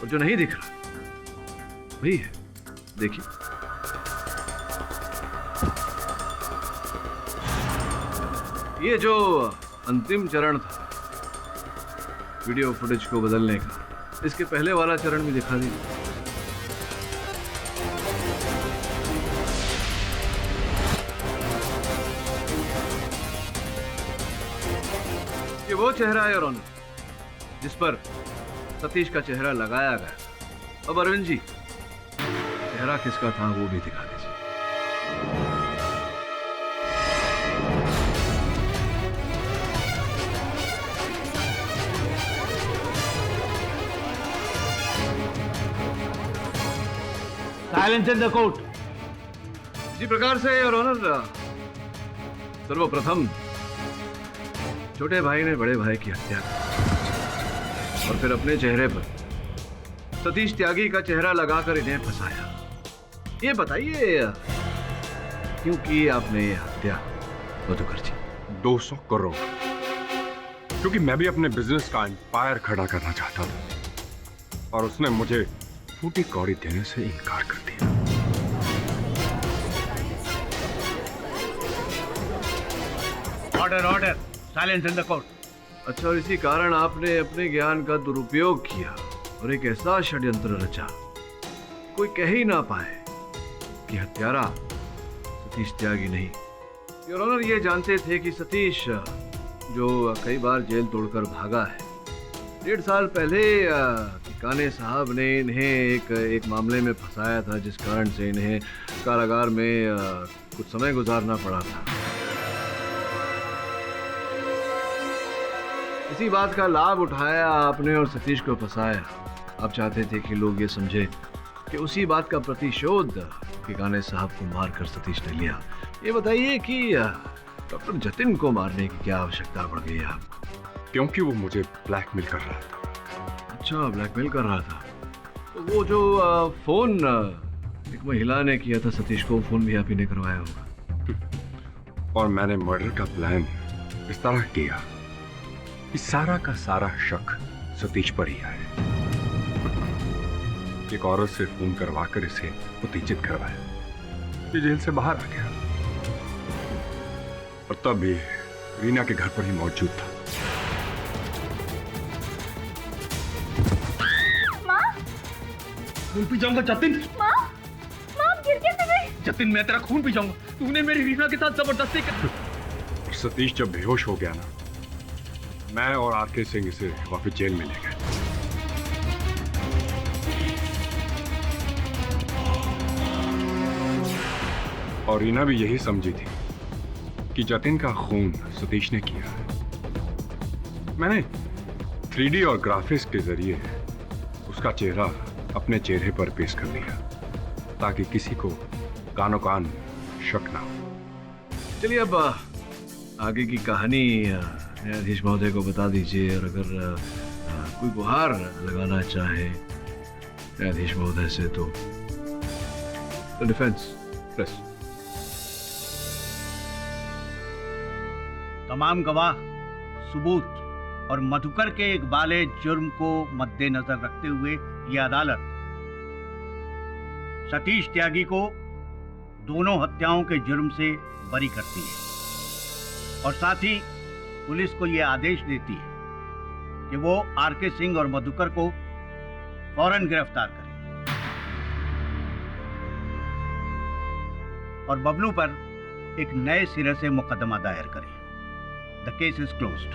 और जो नहीं दिख रहा वही है। देखिए, ये जो अंतिम चरण था वीडियो फुटेज को बदलने का, इसके पहले वाला चरण भी दिखा दीजिए। ये वो चेहरा है योर ऑनर जिस पर सतीश का चेहरा लगाया गया। अब अरविंद जी, चेहरा किसका था वो भी दिखा दीजिए। Silence in the court. इसी प्रकार से योर ऑनर, सर्वप्रथम छोटे भाई ने बड़े भाई की हत्या की और फिर अपने चेहरे पर सतीश त्यागी का चेहरा लगाकर इन्हें फंसाया। ये बताइए क्यों की आपने ये हत्या मधुकर जी? 200 करोड़, क्योंकि मैं भी अपने बिजनेस का एम्पायर खड़ा करना चाहता था और उसने मुझे फूटी कौड़ी देने से इनकार कर दिया। Order order, silence in the court. अच्छा, और इसी कारण आपने अपने ज्ञान का दुरुपयोग किया और एक ऐसा षड्यंत्र रचा कोई कह ही ना पाए कि हत्यारा सतीश त्यागी नहीं। योर ऑनर, ये जानते थे कि सतीश, जो कई बार जेल तोड़कर भागा है, 1.5 साल पहले काने साहब ने इन्हें एक मामले में फंसाया था, जिस कारण से इन्हें कारागार में कुछ समय गुजारना पड़ा था। इसी बात का लाभ उठाया आपने और सतीश को फंसाया। आप चाहते थे कि लोग ये समझे कि उसी बात का प्रतिशोध कि काने साहब को मारकर सतीश ने लिया। ये बताइए कि डॉक्टर जतिन को मारने की क्या आवश्यकता पड़ गई आपको? क्योंकि वो मुझे ब्लैकमेल कर रहा था। अच्छा, ब्लैकमेल कर रहा था। तो वो जो फोन एक महिला ने किया था सतीश को, फोन भी आप ही ने करवाया होगा। और मैंने मर्डर का प्लान इस तरह किया कि सारा का सारा शक सतीश पर ही है। एक औरत से फोन करवाकर इसे उत्तेजित करवाया। ये जेल से बाहर आ गया और तब भी रीना के घर पर ही मौजूद था। खून पी जाऊंगा जतिन। माँ, आप गिर कैसे गए? जतिन, मैं तेरा खून पी जाऊंगा। तूने मेरी रीना के साथ जबरदस्ती कर। और सतीश जब बेहोश हो गया ना, मैं और आरके सिंह इसे वापस जेल में ले गए। और रीना भी यही समझी थी कि जतिन का खून सतीश ने किया है। मैंने 3D और ग्राफिक्स के जरिए उसका चेहरा अपने चेहरे पर पेश कर दिया ताकि किसी को कानो कान शक ना हो। चलिए अब आगे की कहानी न्यायाधीश महोदय को बता दीजिए, और अगर कोई गुहार लगाना चाहे न्यायाधीश महोदय से तो डिफेंस प्रेस। तमाम गवाह, सबूत और मधुकर के एक बाले जुर्म को मद्देनजर रखते हुए यह अदालत सतीश त्यागी को दोनों हत्याओं के जुर्म से बरी करती है और साथ ही पुलिस को यह आदेश देती है कि वो आरके सिंह और मधुकर को फौरन गिरफ्तार करें और बबलू पर एक नए सिरे से मुकदमा दायर करें। The case is closed.